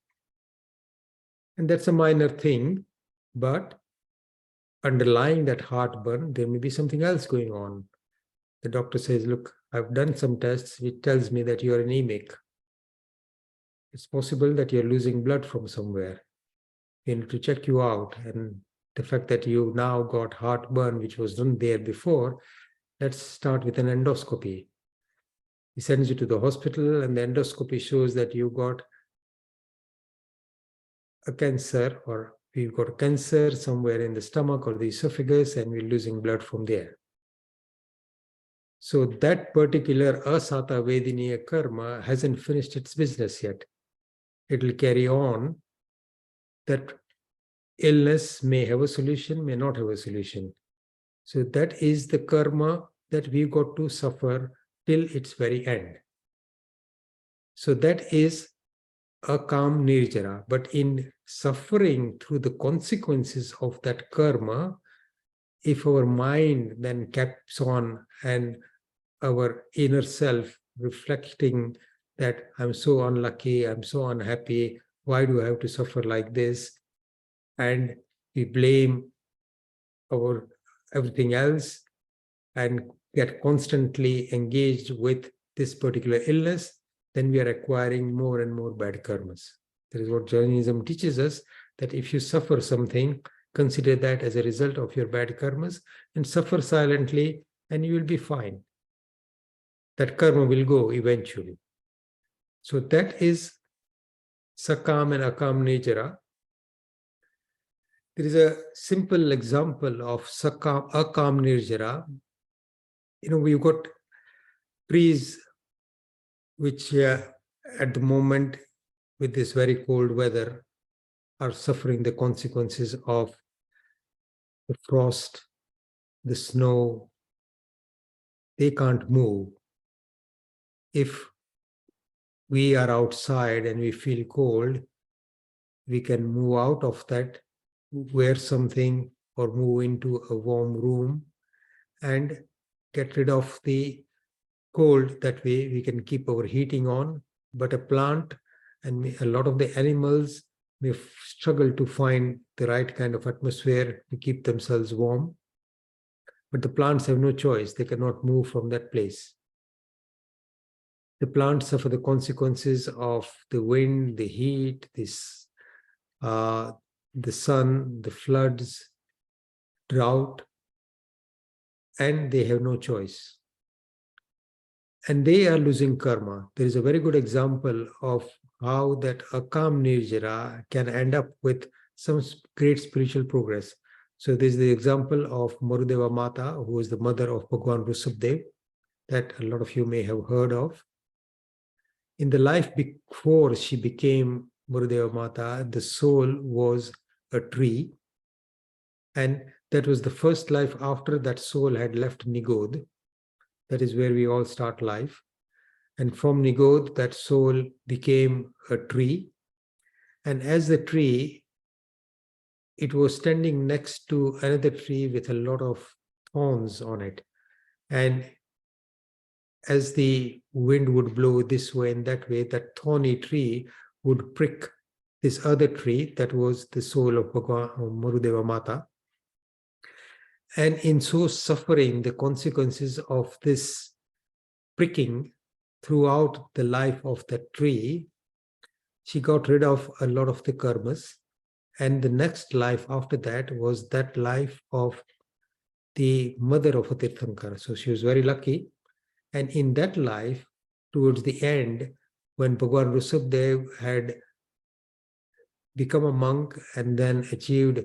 And that's a minor thing, but underlying that heartburn, there may be something else going on. The doctor says, look, I've done some tests which tells me that you're anemic. It's possible that you're losing blood from somewhere. We need to check you out. And the fact that you now got heartburn, which wasn't there before, let's start with an endoscopy. He sends you to the hospital, and the endoscopy shows that you got a cancer, or we've got cancer somewhere in the stomach or the esophagus, and we're losing blood from there. So that particular asata vediniya karma hasn't finished its business yet. It will carry on. That illness may have a solution, may not have a solution. So that is the karma that we got to suffer till its very end. So that is a calm nirjara. But in suffering through the consequences of that karma, if our mind then keeps on and our inner self reflecting that I'm so unlucky, I'm so unhappy, why do I have to suffer like this? And we blame our everything else and get constantly engaged with this particular illness, then we are acquiring more and more bad karmas. That is what Jainism teaches us, that if you suffer something, consider that as a result of your bad karmas and suffer silently, and you will be fine. That karma will go eventually. So that is sakam and akam nirjara. There is a simple example of sakam, akam nirjara. We've got trees which at the moment with this very cold weather are suffering the consequences of the frost, the snow. They can't move. If we are outside and we feel cold, we can move out of that, wear something, or move into a warm room and get rid of the cold. That way we can keep our heating on. But a plant and a lot of the animals may struggle to find the right kind of atmosphere to keep themselves warm. But the plants have no choice. They cannot move from that place. The plants suffer the consequences of the wind, the heat, the sun, the floods, drought, and they have no choice. And they are losing karma. There is a very good example of how that akam nirjara can end up with some great spiritual progress. So this is the example of Marudeva Mata, who was the mother of Bhagwan Rushabdev, that a lot of you may have heard of. In the life before she became Marudeva Mata, the soul was a tree. And that was the first life after that soul had left Nigod. That is where we all start life. And from Nigod, that soul became a tree. And as the tree, it was standing next to another tree with a lot of thorns on it. And as the wind would blow this way and that way, that thorny tree would prick this other tree, that was the soul of Marudeva Mata. And in so suffering the consequences of this pricking throughout the life of that tree, she got rid of a lot of the karmas. And the next life after that was that life of the mother of a Tirthankara. So she was very lucky. And in that life, towards the end, when Bhagwan Rushabdev had become a monk and then achieved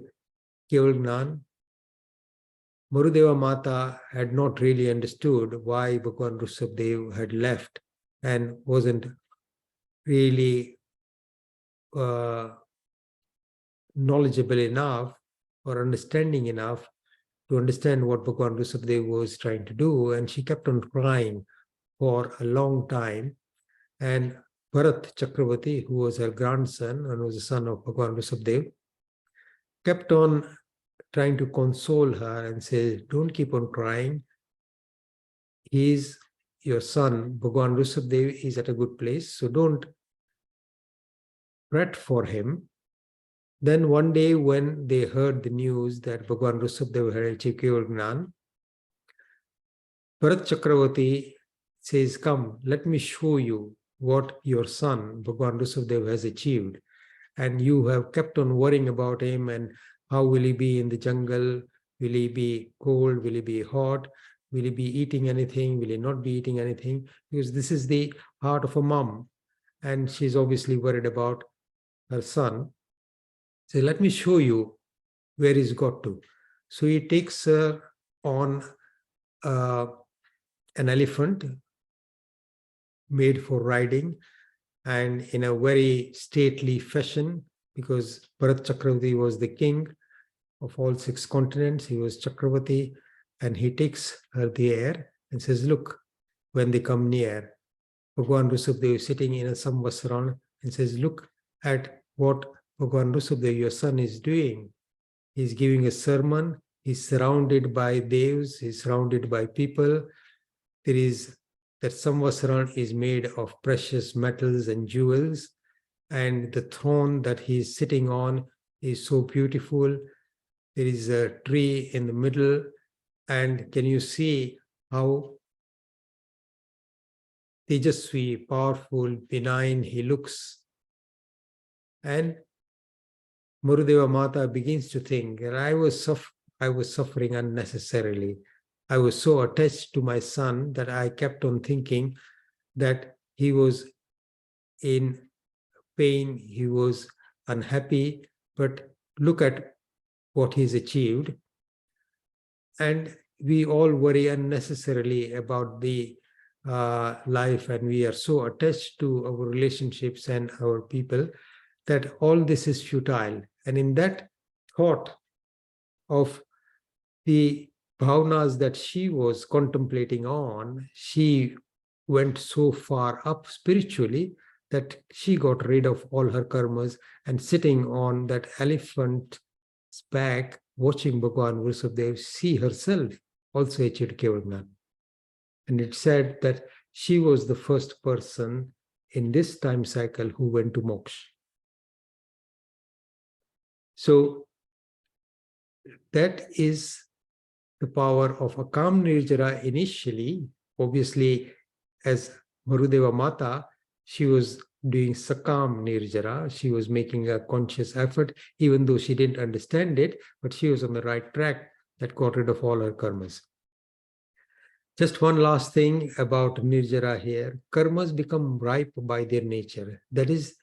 Keval Gnan, Marudeva Mata had not really understood why Bhagwan Rushabdev had left and wasn't really knowledgeable enough or understanding enough to understand what Bhagwan Rushabdev was trying to do. And she kept on crying for a long time. And Bharat Chakravarti, who was her grandson and was the son of Bhagwan Rushabdev, kept on trying to console her and say, don't keep on crying. He's your son, Bhagwan Rushabdev, is at a good place, so don't fret for him. Then one day when they heard the news that Bhagwan Rushabdev had achieved Keval Gnan, Bharat Chakravarti says, come, let me show you what your son, Bhagwan Rushabdev, has achieved. And you have kept on worrying about him and how will he be in the jungle? Will he be cold? Will he be hot? Will he be eating anything? Will he not be eating anything? Because this is the heart of a mom. And she's obviously worried about her son. So let me show you where he's got to. So he takes her on an elephant made for riding, and in a very stately fashion, because Bharat Chakravarti was the king of all 6 continents. He was Chakravarti, and he takes her there and says, look, when they come near, Bhagwan Rusubdev is sitting in a samvasaran and says, look at what Bhagwan Rusubdev, your son, is doing. He's giving a sermon. He's surrounded by devs. He's surrounded by people. There is that samvasaran is made of precious metals and jewels, and the throne that he's sitting on is so beautiful. There is a tree in the middle, and can you see how tejasvi, powerful, benign he looks? And Murudeva Mata begins to think, and I was suffering unnecessarily. I was so attached to my son that I kept on thinking that he was in pain, he was unhappy, but look at what he's achieved. And we all worry unnecessarily about the life, and we are so attached to our relationships and our people that all this is futile. And in that thought of the bhavnas that she was contemplating on, she went so far up spiritually that she got rid of all her karmas, and sitting on that elephant's back, watching Bhagwan Vrusadev, she herself also achieved Kevalgnan. And it said that she was the first person in this time cycle who went to moksha. So that is the power of a calm nirjara initially. Obviously, as Marudeva Mata, she was doing sakam nirjara. She was making a conscious effort, even though she didn't understand it, but she was on the right track that got rid of all her karmas. Just one last thing about nirjara here. Karmas become ripe by their nature. That is,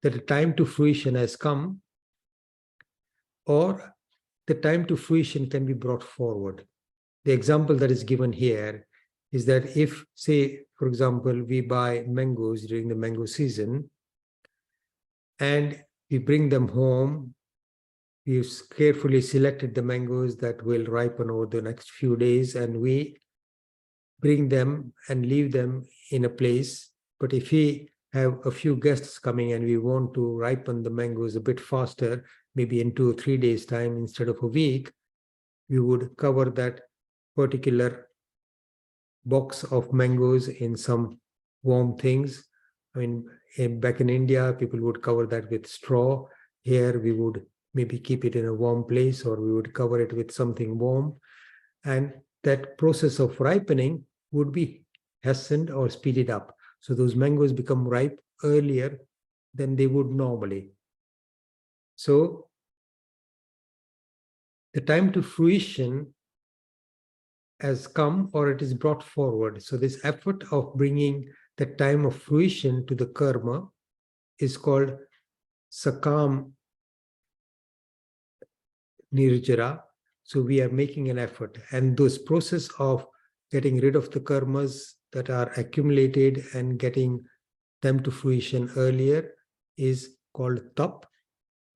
that the time to fruition has come, or the time to fruition can be brought forward. The example that is given here is that if, say, for example, we buy mangoes during the mango season and we bring them home, we've carefully selected the mangoes that will ripen over the next few days, and we bring them and leave them in a place. But if we have a few guests coming and we want to ripen the mangoes a bit faster, maybe in 2 or 3 days' time instead of a week, we would cover that particular box of mangoes in some warm things. I mean, back in India, people would cover that with straw. Here, we would maybe keep it in a warm place, or we would cover it with something warm. And that process of ripening would be hastened or speeded up. So those mangoes become ripe earlier than they would normally. So the time to fruition has come, or it is brought forward. So this effort of bringing the time of fruition to the karma is called sakam nirjara. So we are making an effort, and this process of getting rid of the karmas that are accumulated and getting them to fruition earlier is called tap.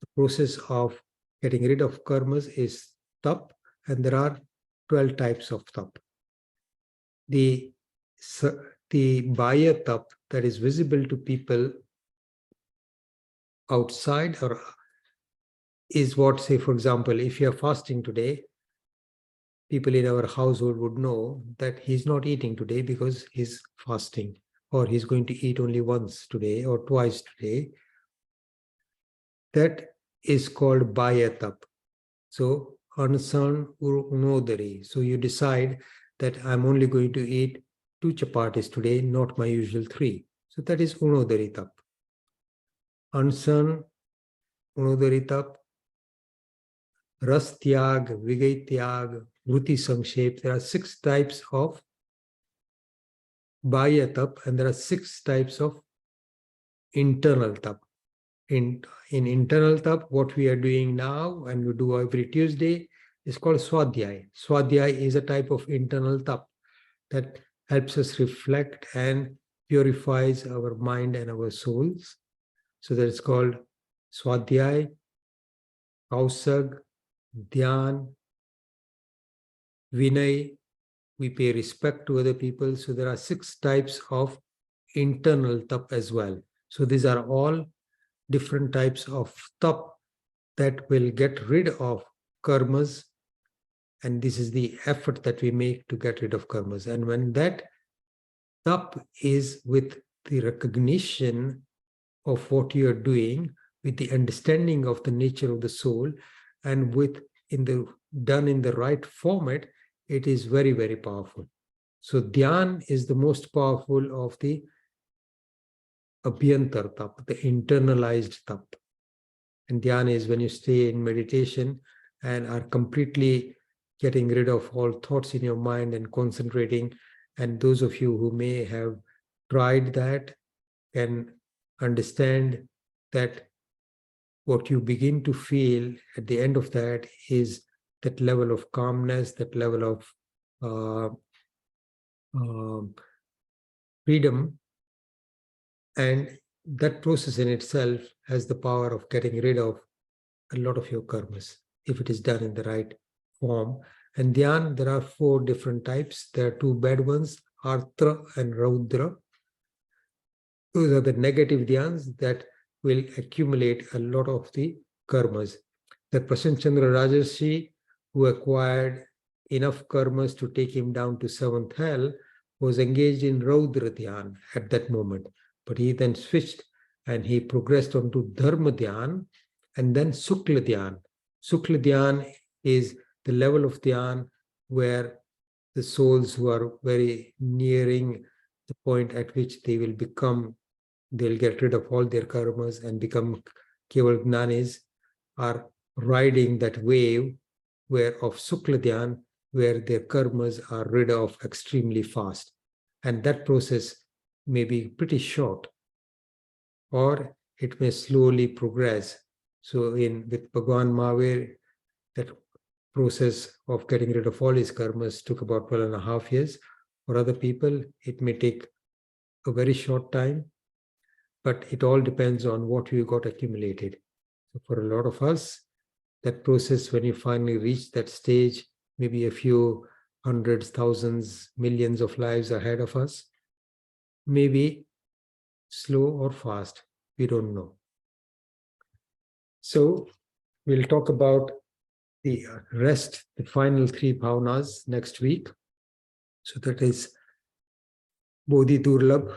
The process of getting rid of karmas is tap, and there are 12 types of tap. The Baya tap that is visible to people outside or is what, say, for example, if you are fasting today, people in our household would know that he's not eating today because he's fasting, or he's going to eat only once today or twice today. That is called Baya tap. So, Ansan Unodari. So you decide that I'm only going to eat 2 chapatis today, not my usual 3. So that is Unodari tap. Ansan Unodari tap, Ras Tyag, Vigay Tyag, Vruti Sankshep, there are 6 types of Bahya Tap, and there are 6 types of internal Tap. In internal Tap, what we are doing now, and we do every Tuesday, is called Swadhyay. Swadhyay is a type of internal Tap that helps us reflect and purifies our mind and our souls. So that is called Swadhyay, Kausag, Dhyan, Vinay. We pay respect to other people. So there are 6 types of internal tap as well. So these are all different types of tap that will get rid of karmas. And this is the effort that we make to get rid of karmas. And when that tap is with the recognition of what you are doing, with the understanding of the nature of the soul, and with done in the right format, it is very, very powerful. So dhyan is the most powerful of the abhyantar tap, the internalized tap. And dhyan is when you stay in meditation and are completely getting rid of all thoughts in your mind and concentrating. And those of you who may have tried that can understand that what you begin to feel at the end of that is that level of calmness, that level of freedom. And that process in itself has the power of getting rid of a lot of your karmas, if it is done in the right form. And dhyan, there are 4 different types. There are 2 bad ones, artra and raudra. Those are the negative dhyans that will accumulate a lot of the karmas. That Prasanna Chandra Rajarshi, who acquired enough karmas to take him down to 7th hell, was engaged in Raudra Dhyan at that moment. But he then switched and he progressed on to Dharma Dhyan and then Sukla Dhyan. Sukla Dhyan is the level of Dhyan where the souls who are very nearing the point at which they will become, they'll get rid of all their karmas and become Keval Gnanis, are riding that wave of Sukla Dhyan, where their karmas are rid of extremely fast. And that process may be pretty short, or it may slowly progress. So with Bhagwan Mahavir, that process of getting rid of all his karmas took about 12.5 years. For other people, it may take a very short time, but it all depends on what you got accumulated. So for a lot of us, that process, when you finally reach that stage, maybe a few hundreds, thousands, millions of lives ahead of us, maybe slow or fast, we don't know. So we'll talk about the rest, the final 3 bhavanas next week. So that is Bodhi Durlabh,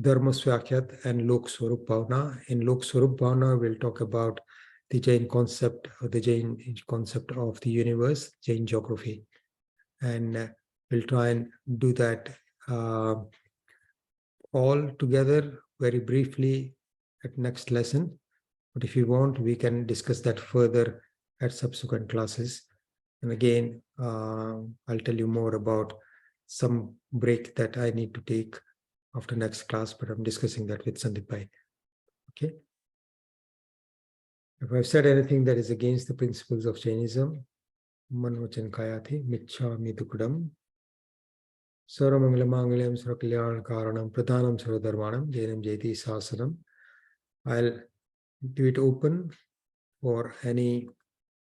Dharma Swakyat, and Lok Swarup Bhavana. In Lok Swarup Bhavana, we'll talk about the Jain concept, or the Jain concept of the universe, Jain geography. And we'll try and do that all together very briefly at next lesson. But if you want, we can discuss that further at subsequent classes. And again, I'll tell you more about some break that I need to take after next class, but I'm discussing that with Sandeep Bhai. Okay. If I've said anything that is against the principles of Jainism, manvachan kayati, michchami dukadam, sarvamangalamangalyam sarvakalyan karanam, pradhanam sarvadharmanam, jainam jaiti sasanam. I'll leave it open for any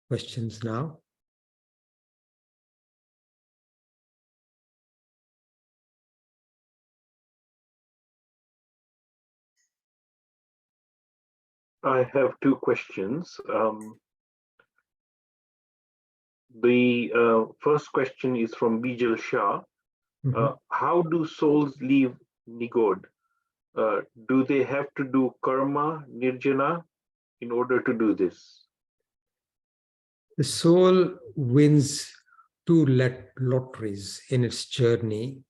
questions now. I have 2 questions. The first question is from Bijal Shah. How do souls leave Nigod? Do they have to do karma, nirjana, in order to do this? The soul wins 2 lotteries in its journey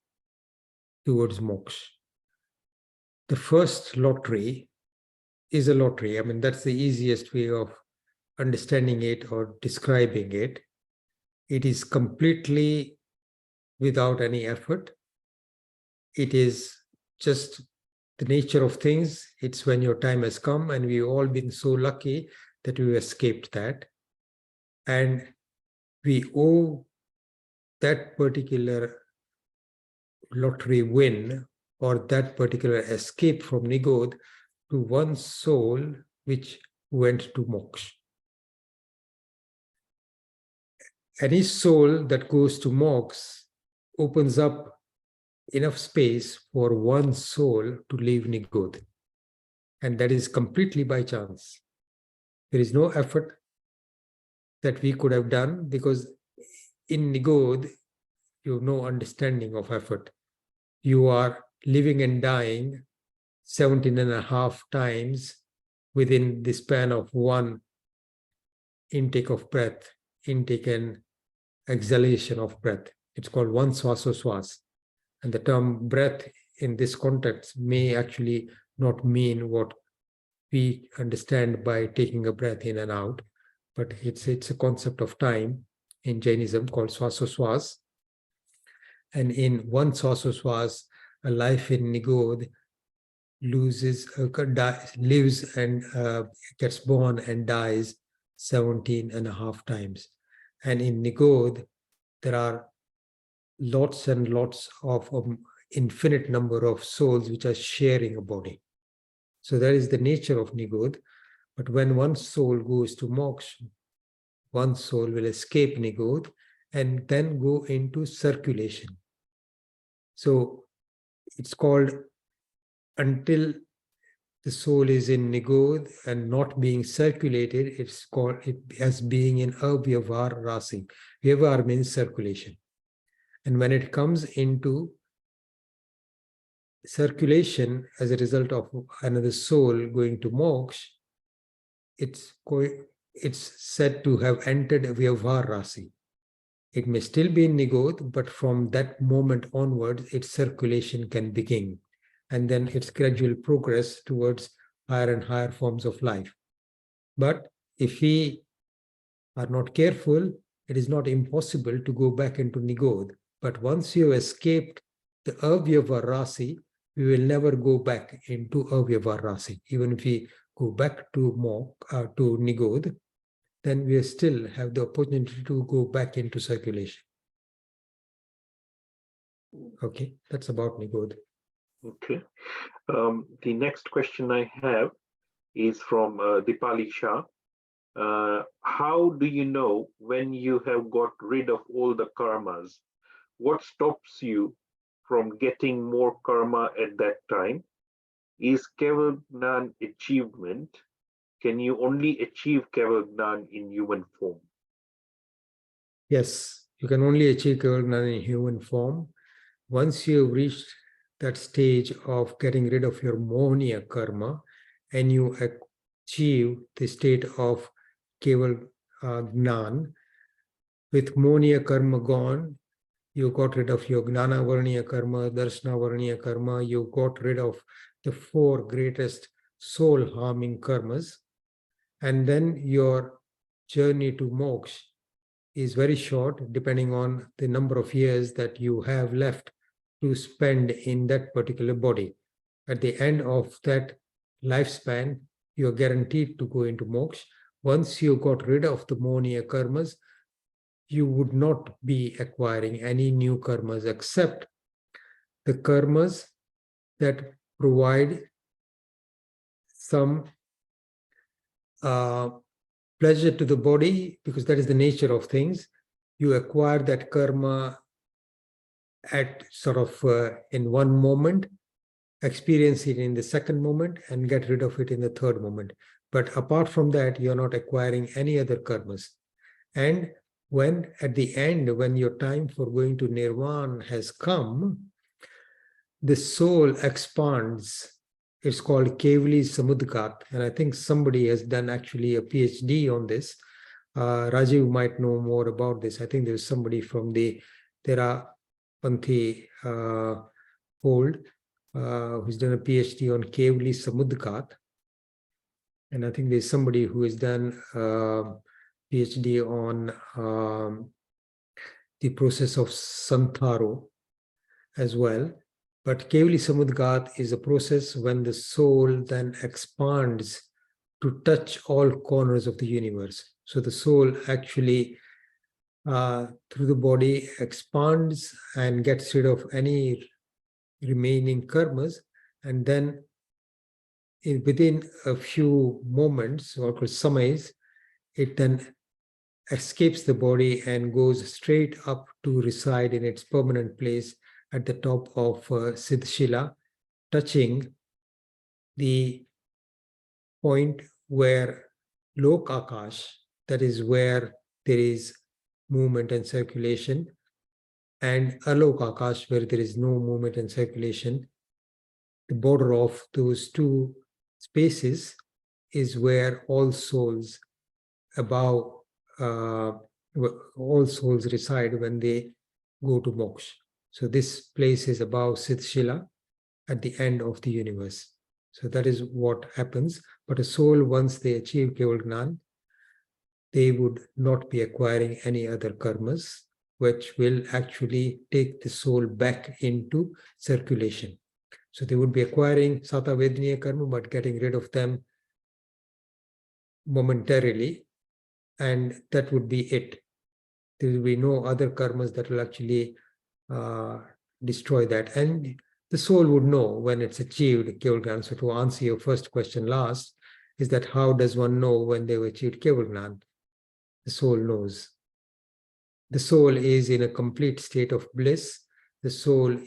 towards moksha. The first lottery is a lottery. I mean, that's the easiest way of understanding it or describing it. It is completely without any effort. It is just the nature of things. It's when your time has come, and we've all been so lucky that we escaped that. And we owe that particular lottery win or that particular escape from Nigod to one soul which went to moksha. Any soul that goes to moksha opens up enough space for one soul to leave Nigod. And that is completely by chance. There is no effort that we could have done, because in Nigod, you have no understanding of effort. You are living and dying 17.5 times within the span of one intake of breath, intake and exhalation of breath. It's called one swasoswas. And the term breath in this context may actually not mean what we understand by taking a breath in and out, but it's a concept of time in Jainism called swasoswas. And in one swasoswas, a life in Nigod lives and gets born and dies 17.5 times. And in Nigod, there are lots and lots of infinite number of souls which are sharing a body. So that is the nature of Nigod. But when one soul goes to moksha, one soul will escape Nigod and then go into circulation. So it's called, until the soul is in Nigod and not being circulated, it's called it as being in Avyavar Rasi. Vyavar means circulation. And when it comes into circulation as a result of another soul going to moksha, it's said to have entered Vyavhar Rasi. It may still be in Nigod, but from that moment onwards, its circulation can begin. And then its gradual progress towards higher and higher forms of life. But if we are not careful, it is not impossible to go back into Nigod. But once you have escaped the Avyava Rasi, we will never go back into Avyava Rasi. Even if we go back to Nigod, then we still have the opportunity to go back into circulation. Okay, that's about Nigod. Okay. The next question I have is from Dipali Shah. How do you know when you have got rid of all the karmas? What stops you from getting more karma at that time? Is Keval Gnan achievement? Can you only achieve Keval Gnan in human form? Yes, you can only achieve Keval Gnan in human form. Once you have reached that stage of getting rid of your Mohniya karma and you achieve the state of Keval Gnan, with Mohniya karma gone, you got rid of your Gnana Varniya karma, Darshana Varniya karma, you got rid of the 4 greatest soul-harming karmas, and then your journey to moksha is very short, depending on the number of years that you have left to spend in that particular body. At the end of that lifespan, you're guaranteed to go into moksha. Once you got rid of the Mohniya karmas, you would not be acquiring any new karmas except the karmas that provide some pleasure to the body, because that is the nature of things. You acquire that karma at sort of in one moment, experience it in the second moment, and get rid of it in the third moment. But apart from that, you're not acquiring any other karmas. And when at the end, when your time for going to nirvana has come, the soul expands. It's called Kevali Samudgat, and I think somebody has done actually a PhD on this. Rajiv might know more about this. I think there's somebody from the Therapanthi fold who's done a PhD on Kevali Samudgat. And I think there's somebody who has done PhD on the process of Santaro as well. But Kevali Samudgat is a process when the soul then expands to touch all corners of the universe. So the soul actually, through the body, expands and gets rid of any remaining karmas, and then within a few moments, or called samays, it then escapes the body and goes straight up to reside in its permanent place at the top of Siddhshila, touching the point where Lok Akash, that is where there is movement and circulation, and Alok Akash, where there is no movement and circulation. The border of those two spaces is where all souls above, all souls reside when they go to moksha. So this place is above Siddhshila at the end of the universe. So that is what happens. But a soul, once they achieve Keval Gnan, they would not be acquiring any other karmas, which will actually take the soul back into circulation. So they would be acquiring Sata Vedaniya karma, but getting rid of them momentarily, and that would be it. There will be no other karmas that will actually destroy that. And the soul would know when it's achieved Keval Gnan. So to answer your first question last, is that how does one know when they've achieved Keval Gnan? The soul knows. The soul is in a complete state of bliss. The soul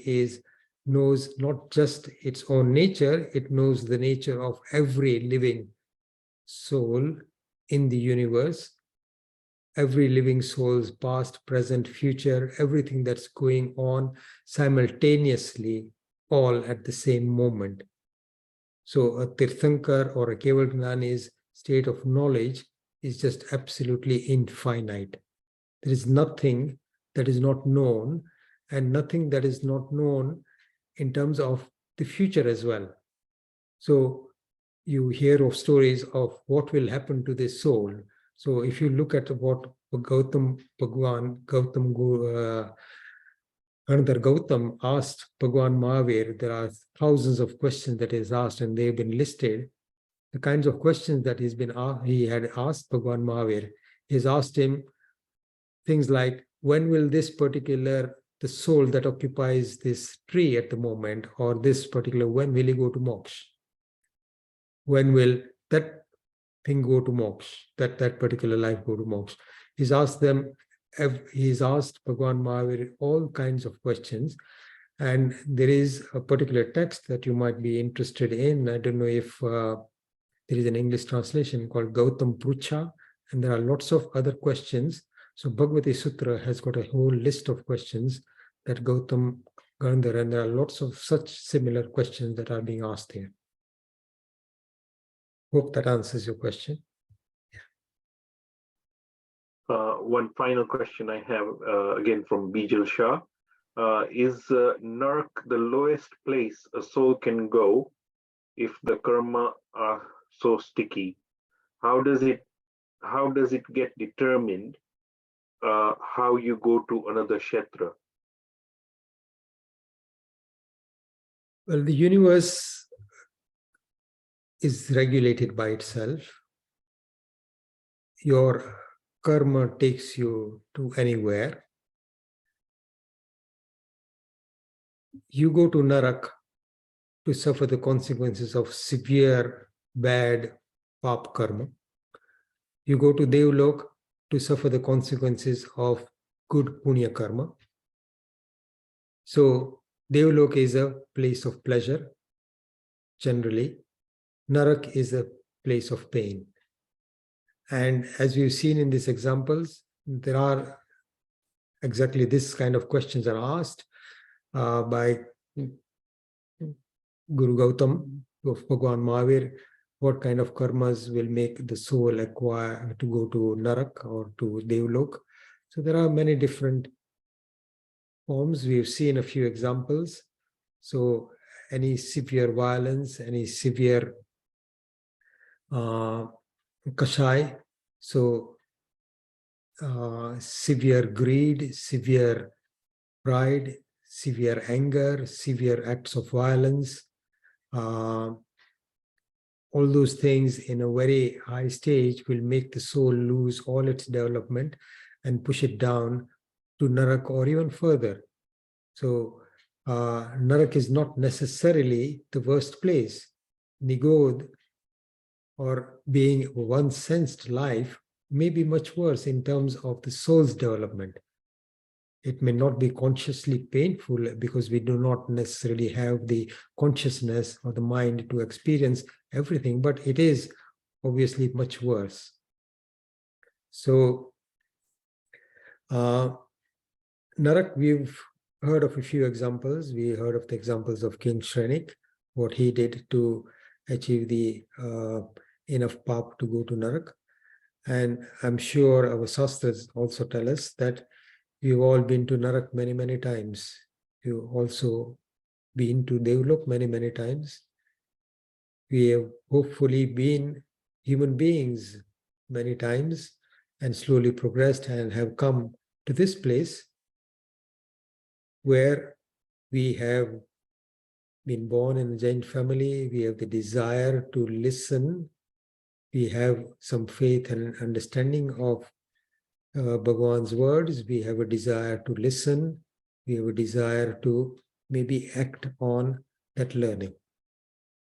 knows not just its own nature, it knows the nature of every living soul in the universe, every living soul's past, present, future, everything that's going on simultaneously, all at the same moment. So a Tirthankar or a Keval Gnani's state of knowledge is just absolutely infinite. There is nothing that is not known, and nothing that is not known in terms of the future as well. So you hear of stories of what will happen to this soul. So if you look at what Gautam asked Bhagwan Mahavir, there are thousands of questions that is asked, and they've been listed. The kinds of questions that he had asked Bhagwan Mahavir, he's asked him things like, when will the soul that occupies this tree at the moment, or when will he go to moksha? When will that thing go to moksha, that particular life go to moksha? He's asked Bhagwan Mahavir all kinds of questions. And there is a particular text that you might be interested in. I don't know if there is an English translation called Gautam Prucha, and there are lots of other questions. So Bhagavati Sutra has got a whole list of questions that Gautam Gandhar, and there are lots of such similar questions that are being asked here. Hope that answers your question. One final question I have, again from Bijal Shah. Is Narak the lowest place a soul can go if the karma are so sticky? How does it get determined how you go to another kshetra? Well, the universe is regulated by itself. Your karma takes you to anywhere. You go to Narak to suffer the consequences of severe, bad pap karma. You go to Devlok to suffer the consequences of good punya karma. So Devlok is a place of pleasure, generally. Narak is a place of pain. And as we've seen in these examples, there are exactly this kind of questions are asked by Guru Gautam of Bhagwan Mahavir. What kind of karmas will make the soul acquire to go to Narak or to Devlok? So there are many different forms. We've seen a few examples. So any severe violence, any severe kashai, so severe greed, severe pride, severe anger, severe acts of violence, all those things in a very high stage will make the soul lose all its development and push it down to Narak or even further. So Narak is not necessarily the worst place. Nigod, or being one sensed life, may be much worse in terms of the soul's development. It may not be consciously painful because we do not necessarily have the consciousness or the mind to experience everything, but it is obviously much worse. So, Narak, we've heard of a few examples. We heard of the examples of King Shrenik, what he did to achieve the enough pap to go to Narak. And I'm sure our Shastras also tell us that we've all been to Narak many, many times. You've also been to Devlok many, many times. We have hopefully been human beings many times and slowly progressed and have come to this place where we have been born in a Jain family. We have the desire to listen. We have some faith and understanding of Bhagwan's words. We have a desire to listen. We have a desire to maybe act on that learning.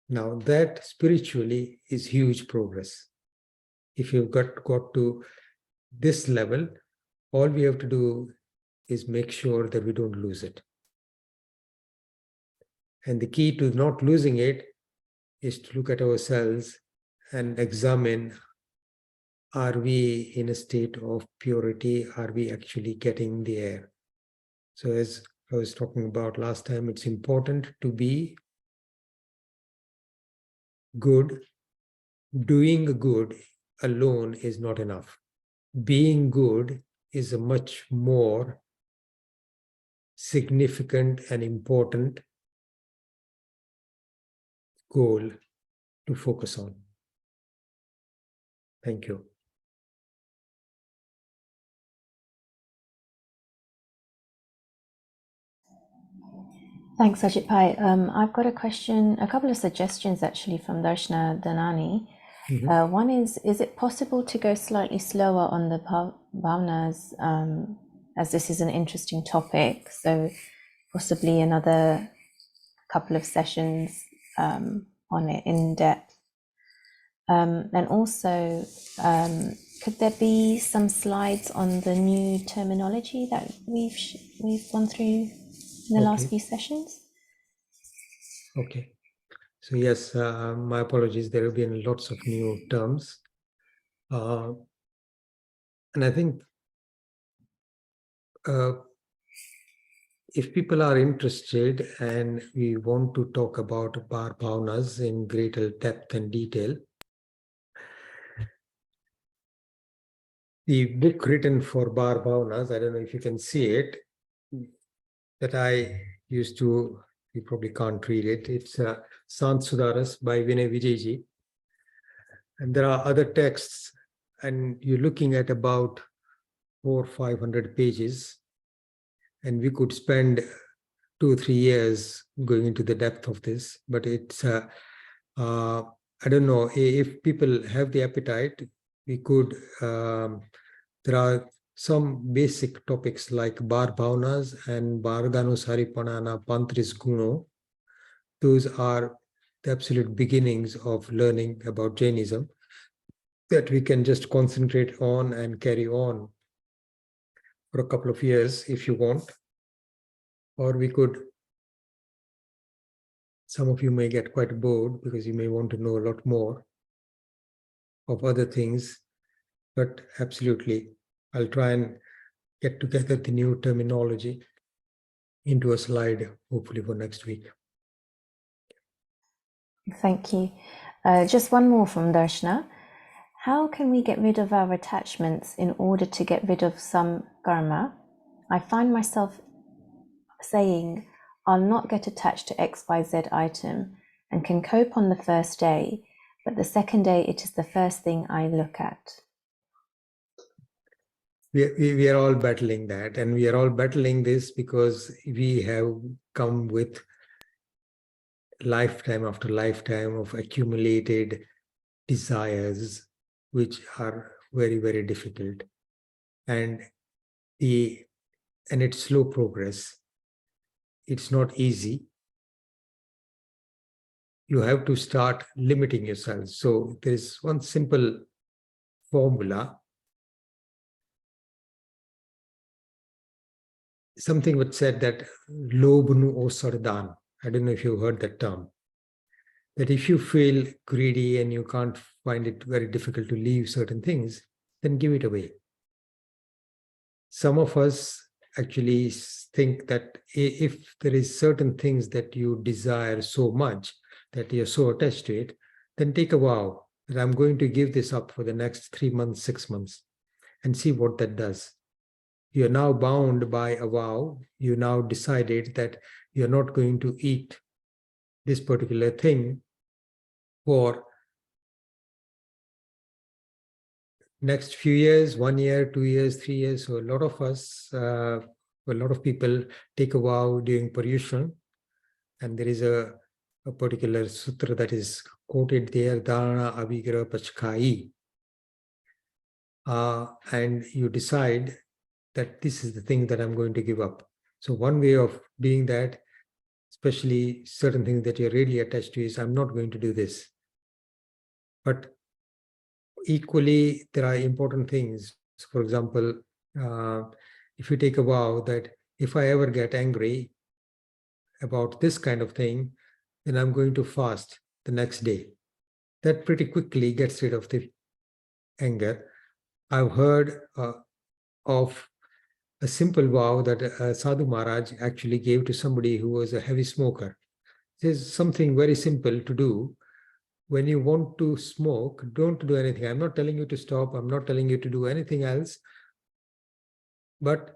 Now that spiritually is huge progress. If you've got to this level, all we have to do is make sure that we don't lose it. And the key to not losing it is to look at ourselves and examine, are we in a state of purity? Are we actually getting the air? So as I was talking about last time, it's important to be good. Doing good alone is not enough. Being good is a much more significant and important goal to focus on. Thank you. Thanks, Ajit Pai. I've got a question, a couple of suggestions actually from Darshna Danani. One is it possible to go slightly slower on the bhavnas, as this is an interesting topic? So possibly another couple of sessions on it in depth. And also, could there be some slides on the new terminology that we've gone through in the last few sessions? Okay. So yes, my apologies. There have been lots of new terms. And I think if people are interested and we want to talk about Bar Bhavnas in greater depth and detail, the book written for Bar Bhavnas, I don't know if you can see it, that I used to, you probably can't read it. It's Sant Sudaras by Vinay Vijayji. And there are other texts, and you're looking at about 400 or 500 pages. And we could spend 2 or 3 years going into the depth of this, but it's, I don't know, if people have the appetite, we could, there are some basic topics like Bar Bhavnas and Barganusari Panana Pantris Guno. Those are the absolute beginnings of learning about Jainism that we can just concentrate on and carry on for a couple of years if you want. Or we could, some of you may get quite bored because you may want to know a lot more of other things, but absolutely, I'll try and get together the new terminology into a slide, hopefully for next week. Thank you. Just one more from Darshna. How can we get rid of our attachments in order to get rid of some karma? I find myself saying, I'll not get attached to XYZ item and can cope on the first day, but the second day it is the first thing I look at. we are all battling that, and we are all battling this because we have come with lifetime after lifetime of accumulated desires, which are very, very difficult. And it's slow progress. It's not easy. You have to start limiting yourself. So there is one simple formula. Something was said that lobnu o sardan. I don't know if you heard that term. That if you feel greedy and you can't find it very difficult to leave certain things, then give it away. Some of us actually think that if there is certain things that you desire so much, that you're so attached to it, then take a vow that I'm going to give this up for the next 3 months, 6 months, and see what that does. You're now bound by a vow. You now decided that you're not going to eat this particular thing for next few years, 1 year, 2 years, 3 years. So a lot of us, a lot of people take a vow during Paryushan, and there is a particular sutra that is quoted there, Dharana Avigra Pachkai. And you decide that this is the thing that I'm going to give up. So one way of doing that, especially certain things that you're really attached to, is I'm not going to do this. But equally, there are important things. So for example, if you take a vow that if I ever get angry about this kind of thing, then I'm going to fast the next day. That pretty quickly gets rid of the anger. I've heard of a simple vow that Sadhu Maharaj actually gave to somebody who was a heavy smoker. There's something very simple to do. When you want to smoke, don't do anything. I'm not telling you to stop. I'm not telling you to do anything else. But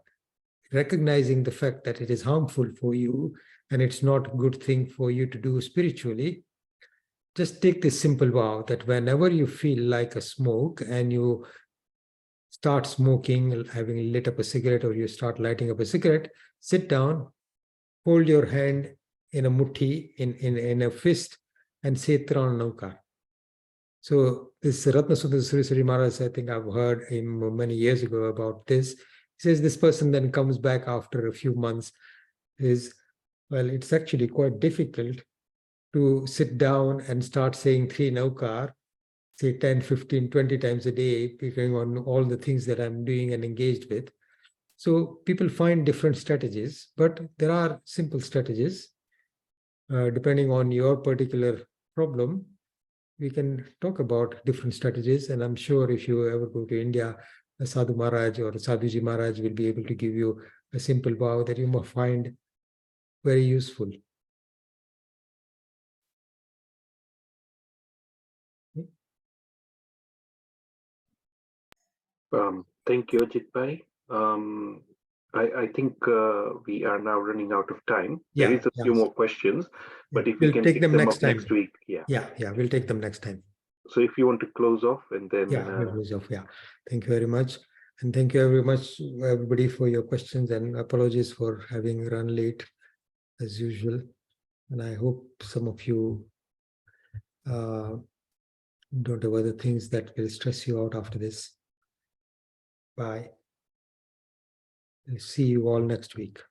recognizing the fact that it is harmful for you and it's not a good thing for you to do spiritually, just take this simple vow that whenever you feel like a smoke and you start smoking, having lit up a cigarette, or you start lighting up a cigarette, sit down, hold your hand in a muthi, in a fist, and say Tran Naukar. So this Ratna Sundar Sri Maharaj, I think I've heard him many years ago about this. He says this person then comes back after a few months. Well, it's actually quite difficult to sit down and start saying Three Naukar, say 10, 15, 20 times a day, depending on all the things that I'm doing and engaged with. So people find different strategies, but there are simple strategies. Depending on your particular problem, we can talk about different strategies. And I'm sure if you ever go to India, Sadhu Maharaj or Sadhuji Maharaj will be able to give you a simple vow that you must find very useful. Thank you, Ajit Bhai. I think we are now running out of time. There is a few more questions, but if we can take them up next week. Yeah, we'll take them next time. So if you want to close off and then... we'll close off, Thank you very much. And thank you very much, everybody, for your questions, and apologies for having run late as usual. And I hope some of you don't have other things that will stress you out after this. Bye. We'll see you all next week.